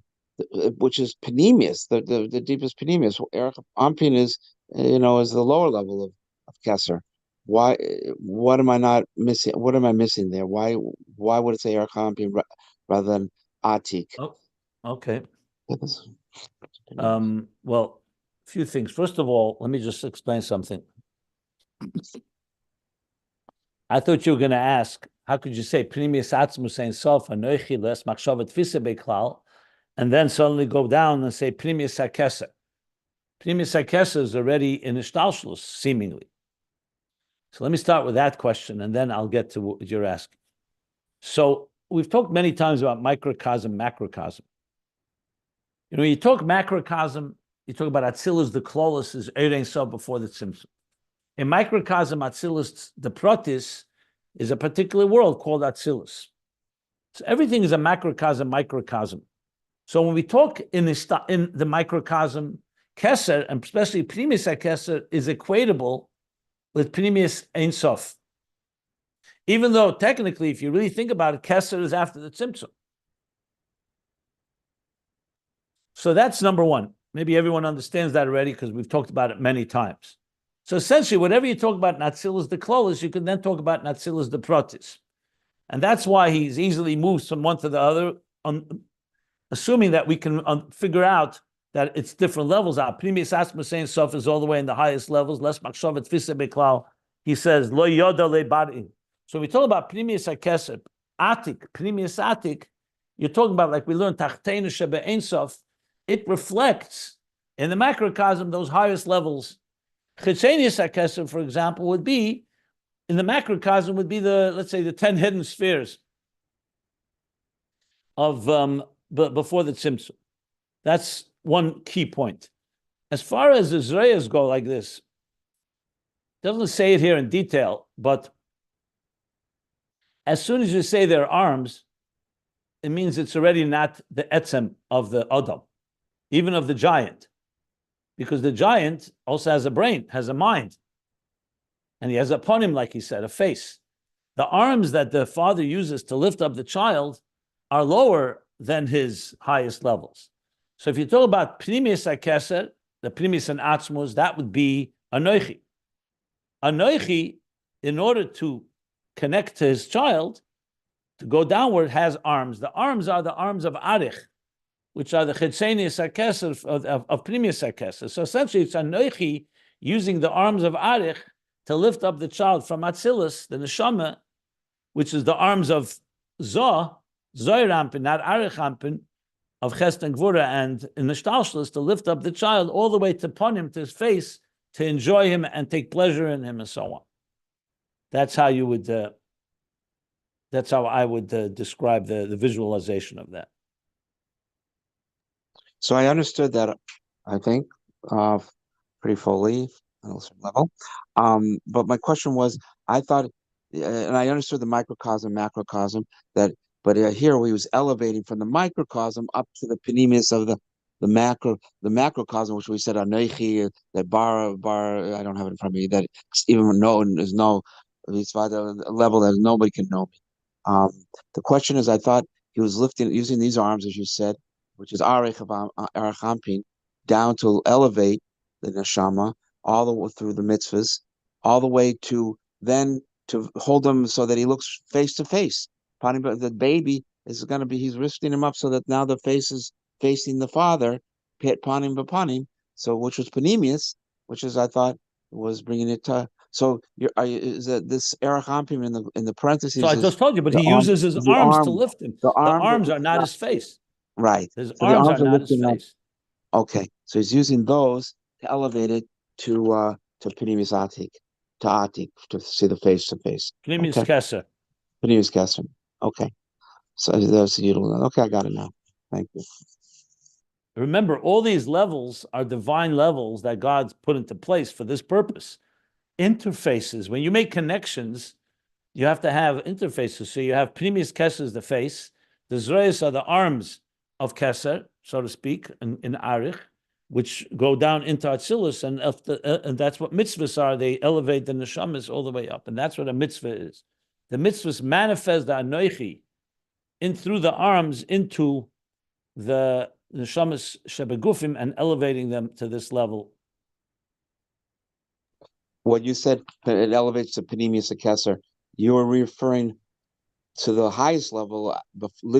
which is Panemius, the deepest Panemius. Erech ampin is is the lower level of Kesser. Why? What am I not missing? What am I missing there? Why would it say Erech ampin rather than Atik? Oh, okay. Well, Well, a few things. First of all, let me just explain something. I thought you were going to ask, how could you say Pnimius Atzmus Ein Sof Anoichi Les Machshavat Tfisa Beklal, and then suddenly go down and say Pnimius HaKeser. Pnimius HaKeser is already in Ishtalshlus, seemingly. So let me start with that question, and then I'll get to what you're asking. So we've talked many times about microcosm, macrocosm. When you talk macrocosm, you talk about Atzilus, the Klolos is Erein Sof before the Tzimtzum. In microcosm, Atzilus, the Protis, is a particular world called Atzilus. So everything is a macrocosm, microcosm. So when we talk in the microcosm, Keser, and especially Pnimius HaKeser, is equatable with Pnimius Ein Sof. Even though technically, if you really think about it, Keser is after the Tzimtzum. So that's number one. Maybe everyone understands that already because we've talked about it many times. So essentially, whatever you talk about Natzilus the Klolos, you can then talk about Natzilus the Protis. And that's why he's easily moves from one to the other, assuming that we can figure out that it's different levels. Pnimius Atzmus Ein Sof is all the way in the highest levels. Les Machshavat Tfisa Beklal. He says, Lo Yoda Le Bari. So we talk about Pnimius HaKeser, Atik, Pnimius Atik, you're talking about, like we learned, Tachteinu Shebe Ein Sof, it reflects in the macrocosm those highest levels. Chitzenius HaKeser, for example, would be, in the macrocosm, would be let's say, the 10 hidden spheres of before the Tzimtzum. That's one key point. As far as the Zreyas go like this, doesn't say it here in detail, but as soon as you say their arms, it means it's already not the etzem of the Adam, even of the giant. Because the giant also has a brain, has a mind. And he has upon him, like he said, a face. The arms that the father uses to lift up the child are lower than his highest levels. So if you talk about Pnimius HaKeser, the Pnimius and Atzmus, that would be Anoichi. Anoichi, in order to connect to his child, to go downward, has arms. The arms are the arms of Arich, which are the Chitzenius HaKeser of Pnimius HaKeser. So essentially, it's Anoichi using the arms of Arich to lift up the child from Atzilus, the Neshama, which is the arms of Zoh Rampin, not Arich Rampin, of Chesed and Gvura, and in the Shtalshlus, to lift up the child all the way to Ponim, to his face, to enjoy him and take pleasure in him, and so on. That's how you would. That's how I would describe the visualization of that. So I understood that, I think, pretty fully on a certain level. But my question was, I thought, and I understood the microcosm, macrocosm, but here he was elevating from the microcosm up to the Pnimius of the the macrocosm, which we said Anoichi, that bar, I don't have it in front of me, that even no is no, it's a level that nobody can know me. The question is, I thought he was using these arms, as you said, which is Arich Hampin, down to elevate the neshama all the way through the mitzvahs, all the way to then to hold him so that he looks face to face. The baby is going to be, he's lifting him up so that now the face is facing the father, panim b'panim, so which was panemius, which is I thought was bringing it to. So is that this erech ampim in the parentheses? So I just told you, but he uses his arms to lift him. The arms are not his face. Right. His arms are not his face. Okay, so he's using those to elevate it to panemius atik, to atik, to see the face to face. Panemius keser. Panemius keser. Okay. So there's the okay, I got it now. Thank you. Remember, all these levels are divine levels that God's put into place for this purpose. Interfaces. When you make connections, you have to have interfaces. So you have Pnimius Keser is the face, the Zreis are the arms of Keser, so to speak, in Arich, which go down into Atzilus, and that's what mitzvahs are. They elevate the neshamas all the way up, and that's what a mitzvah is. The mitzvahs manifest the Anoichi in through the arms into the neshamas shebegufim and elevating them to this level. What you said, it elevates to panemius keser. You were referring to the highest level.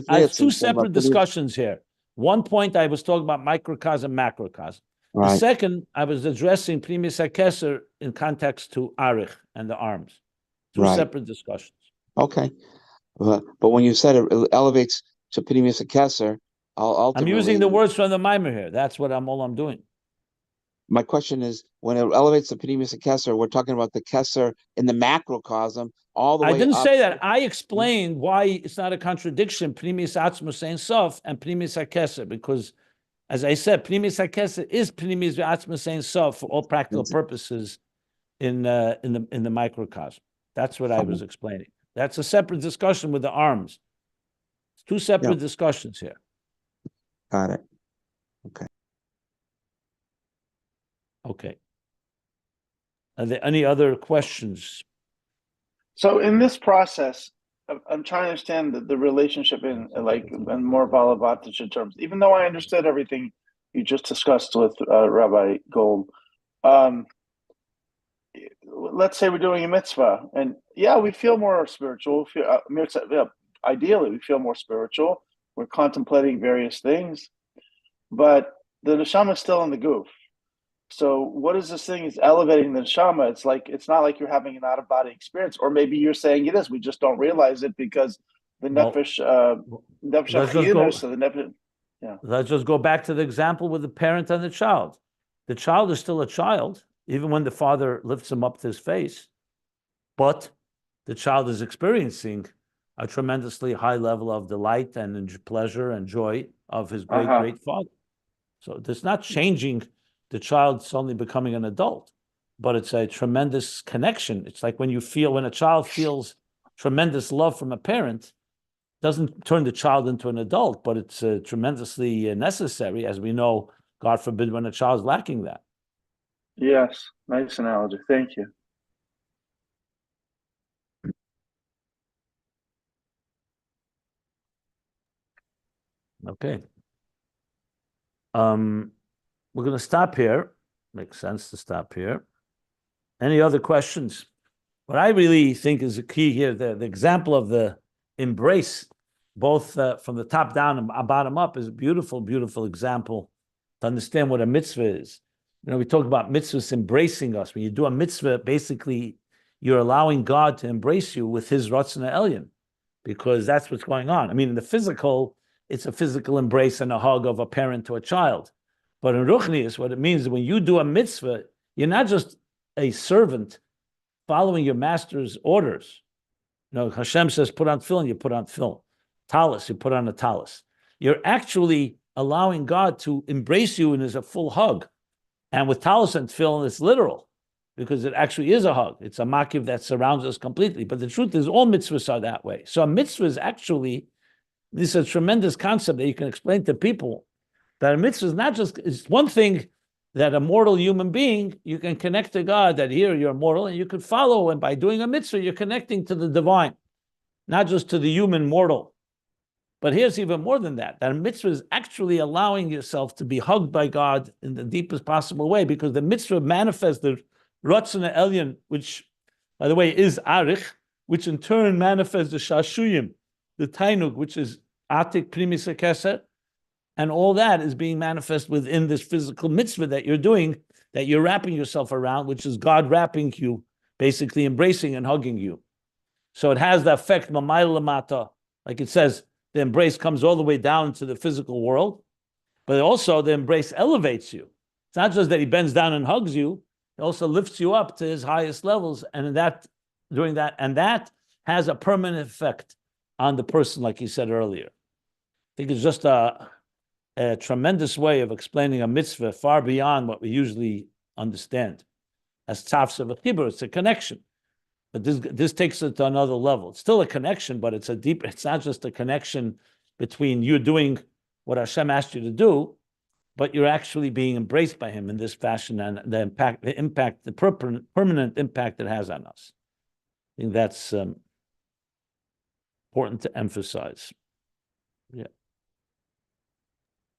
I have two separate discussions here. One point I was talking about microcosm, macrocosm. Right. The second, I was addressing panemius keser in context to arich and the arms. Two separate discussions. Okay. But when you said it elevates to panemius keser, I'm using the words from the Maimer here. That's what all I'm doing. My question is, when it elevates the panemius keser, we're talking about the keser in the macrocosm all the way up. I didn't say that. I explained why it's not a contradiction, panemius Atzmus Ein Sof and panemius keser, because, as I said, panemius keser is panemius Atzmus Ein Sof for all practical purposes in the microcosm. That's what I was explaining. That's a separate discussion with the arms. It's two separate discussions here. Got it. Okay. Okay. Are there any other questions? So in this process, I'm trying to understand the relationship in more Balavatish terms. Even though I understood everything you just discussed with Rabbi Gold, let's say we're doing a mitzvah, and we feel more spiritual. Ideally, we feel more spiritual. We're contemplating various things, but the neshama is still in the goof. So what is this thing? Is elevating the neshama. It's not like you're having an out of body experience, or maybe you're saying it is. We just don't realize it because the nefesh. Let's just go back to the example with the parent and the child. The child is still a child, even when the father lifts him up to his face, but the child is experiencing a tremendously high level of delight and pleasure and joy of his great father. So it's not changing the child suddenly becoming an adult, but it's a tremendous connection. It's like when a child feels tremendous love from a parent, doesn't turn the child into an adult, but it's tremendously necessary, as we know, God forbid, when a child's lacking that. Yes, nice analogy. Thank you. Okay. We're going to stop here. Makes sense to stop here. Any other questions? What I really think is the key here, the example of the embrace, both from the top down and bottom up, is a beautiful, beautiful example to understand what a mitzvah is. We talk about mitzvahs embracing us. When you do a mitzvah, basically, you're allowing God to embrace you with his Ratzon Elyon, because that's what's going on. I mean, in the physical, it's a physical embrace and a hug of a parent to a child. But in Ruchnius, what it means is when you do a mitzvah, you're not just a servant following your master's orders. Hashem says, put on tefillin, you put on tefillin. Talis, you put on a talis. You're actually allowing God to embrace you and is a full hug. And with talis and tefillin, it's literal, because it actually is a hug. It's a makif that surrounds us completely. But the truth is, all mitzvahs are that way. So a mitzvah is actually, this is a tremendous concept that you can explain to people. That a mitzvah is not just, it's one thing that a mortal human being, you can connect to God, that here you're mortal, and you can follow, and by doing a mitzvah, you're connecting to the divine, not just to the human mortal. But here's even more than that. That a mitzvah is actually allowing yourself to be hugged by God in the deepest possible way, because the mitzvah manifests the Ratzon Elyon, which, by the way, is Arich, which in turn manifests the Shashuyim, the Tainug, which is Atik Primis Keser, and all that is being manifest within this physical mitzvah that you're doing, that you're wrapping yourself around, which is God wrapping you, basically embracing and hugging you. So it has the effect, Mamayla Lamata, like it says, the embrace comes all the way down to the physical world, but also the embrace elevates you. It's not just that he bends down and hugs you, it also lifts you up to his highest levels, and in that, doing that, and that has a permanent effect on the person, like he said earlier. I think it's just a tremendous way of explaining a mitzvah far beyond what we usually understand. As tzavs of a chibur, it's a connection. But this takes it to another level. It's still a connection, but it's not just a connection between you doing what Hashem asked you to do, but you're actually being embraced by him in this fashion, and the permanent impact it has on us. I think that's important to emphasize. Yeah.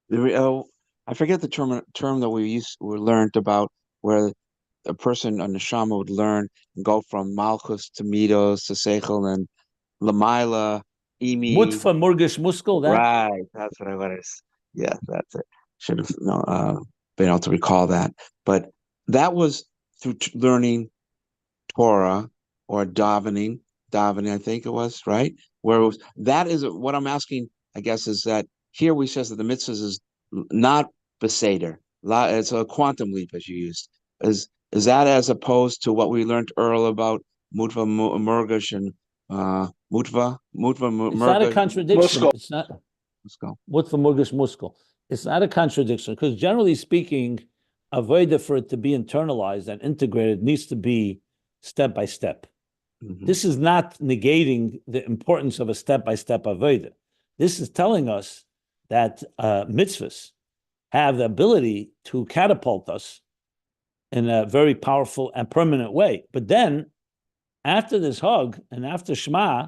I forget the term that we learned about, where a person, a neshama, would learn and go from malchus to midos to seichel and lamaila, imi. Mutfa murgish muskel. Right, that's what I wanted. Yeah, that's it. Should have been able to recall that. But that was through learning Torah or davening, I think it was, right? Where it was, that is what I'm asking, I guess, is that here we says that the mitzvahs is not beseder. It's a quantum leap, as you used. Is that as opposed to what we learned earlier about mutva murgash and mutva murgash? It's not a contradiction. Muskel. It's not. Muskel. Mutva murgash muskel. It's not a contradiction, because generally speaking, avodah, for it to be internalized and integrated, needs to be step by step. Mm-hmm. This is not negating the importance of a step-by-step avodah. This is telling us that mitzvahs have the ability to catapult us in a very powerful and permanent way. But then, after this hug and after Shema,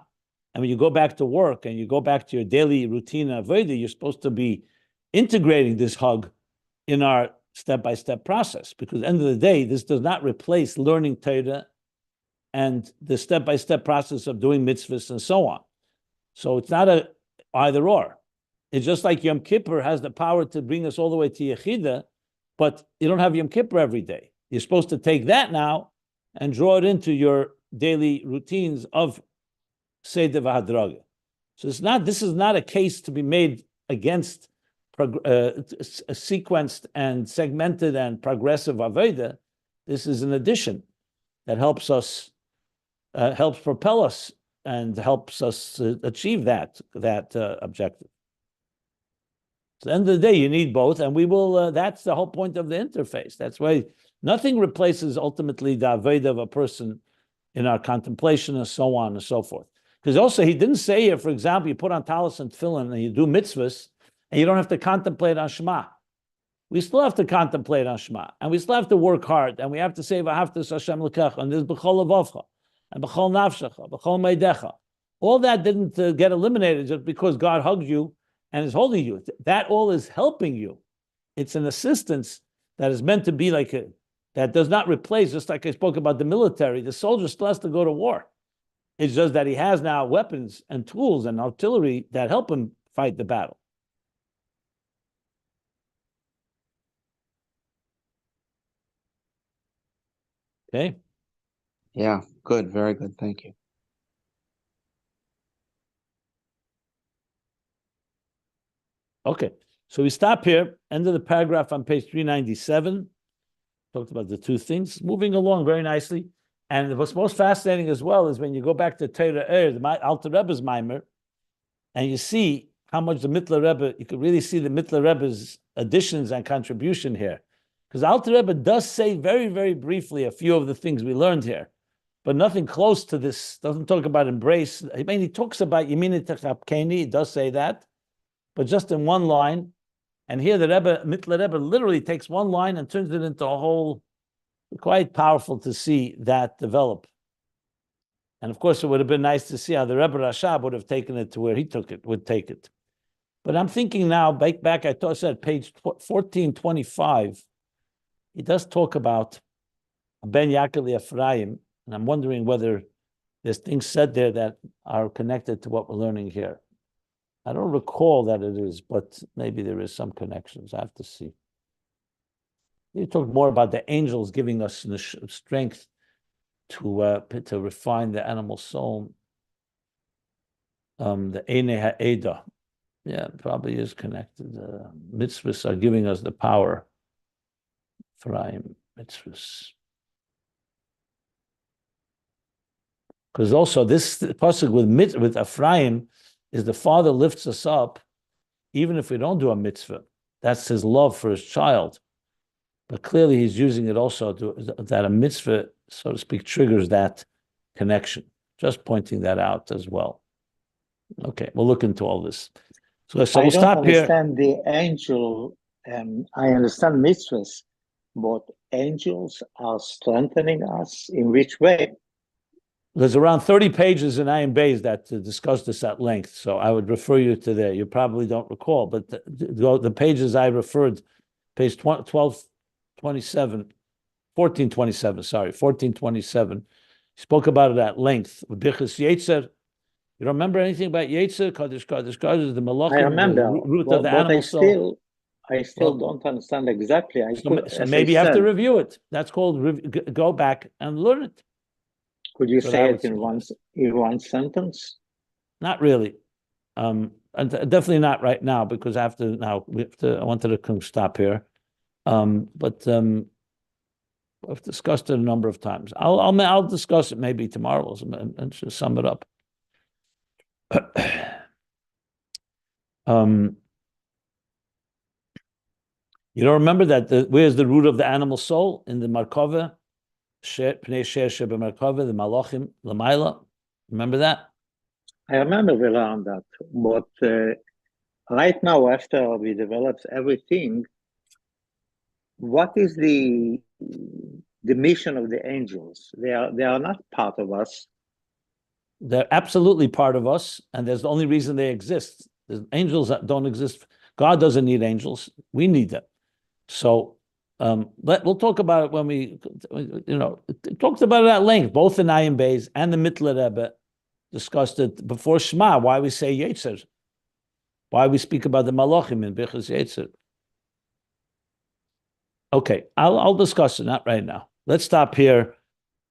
and when you go back to work and you go back to your daily routine avodah, you're supposed to be integrating this hug in our step-by-step process. Because at the end of the day, this does not replace learning Torah and the step-by-step process of doing mitzvahs and so on. So it's not a either or. It's just like Yom Kippur has the power to bring us all the way to Yechidah, but you don't have Yom Kippur every day. You're supposed to take that now and draw it into your daily routines of Seder v'Hadraga. So this is not a case to be made against sequenced and segmented and progressive Avodah. This is an addition that helps us, helps propel us and helps us achieve that objective. At the end of the day, you need both, and we will. That's the whole point of the interface. That's why nothing replaces ultimately the avodah of a person in our contemplation and so on and so forth. Because also he didn't say here, for example, you put on talis and tefillin and you do mitzvahs, and you don't have to contemplate on Shema. We still have to contemplate on Shema, and we still have to work hard, and we have to say v'ahavtas Hashem l'kecha, and there's b'chol levavcha, and b'chol nafshecha, b'chol meidecha. All that didn't get eliminated just because God hugged you and is holding you. That all is helping you. It's an assistance that is meant to be that does not replace, just like I spoke about the military. The soldier still has to go to war. It's just that he has now weapons and tools and artillery that help him fight the battle. Okay? Yeah, good, very good, thank you. Okay, so we stop here, end of the paragraph on page 397. Talked about the two things, moving along very nicely. And what's most fascinating as well is when you go back to Torah the Alter Rebbe's Maimer, and you see how much the Mittler Rebbe, you could really see the Mittler Rebbe's additions and contribution here. Because Alter Rebbe does say very, very briefly a few of the things we learned here, but nothing close to this, doesn't talk about embrace. I mean, he talks about Yemini Techapkeni, he does say that, but just in one line, And here the Rebbe, Mittler Rebbe, literally takes one line and turns it into a whole, quite powerful to see that develop. And of course, it would have been nice to see how the Rebbe Rashab would have taken it to where he would take it. But I'm thinking now, back I said page 1425, he does talk about Ben Yaakov Ephraim, and I'm wondering whether there's things said there that are connected to what we're learning here. I don't recall that it is, but maybe there is some connections. I have to see. You talk more about the angels giving us the strength to refine the animal soul. The Eine Ha'eda. Yeah, it probably is connected. Mitzvahs are giving us the power. Ephraim, mitzvahs. Because also this pasuk with Ephraim is the father lifts us up, even if we don't do a mitzvah. That's his love for his child. But clearly he's using it also that a mitzvah, so to speak, triggers that connection. Just pointing that out as well. Okay, we'll look into all this. So we'll stop here. I don't understand the angel, I understand mitzvahs, but angels are strengthening us in which way? There's around 30 pages in Ayin Beis that discuss this at length, so I would refer you to there. You probably don't recall, but the pages I referred, page 1427, spoke about it at length. Bichas Yetzer. You don't remember anything about Yetzer? Kaddish, the Malachim, I remember, the root of the animal soul. I still don't understand exactly. So maybe you have to review it. That's called go back and learn it. Could you say it in one sentence? Not really. And definitely not right now, because I wanted to stop here. But I've discussed it a number of times. I'll discuss it maybe tomorrow and just sum it up. You don't remember that where's the root of the animal soul? In the Markova, Pnei Sher Sheba Markova, the Malachim, Lamaila. Remember that? I remember we learned that, but right now, after we developed everything, what is the mission of the angels? They are not part of us. They're absolutely part of us, and there's the only reason they exist. The angels that don't exist. God doesn't need angels. We need them. So we'll talk about it when we, talked about it at length. Both the Ayin Beis and the Mittler Rebbe discussed it before Shema. Why we say Yetzer, why we speak about the Malachim in Bichas Yetzer. Okay, I'll discuss it, not right now. Let's stop here.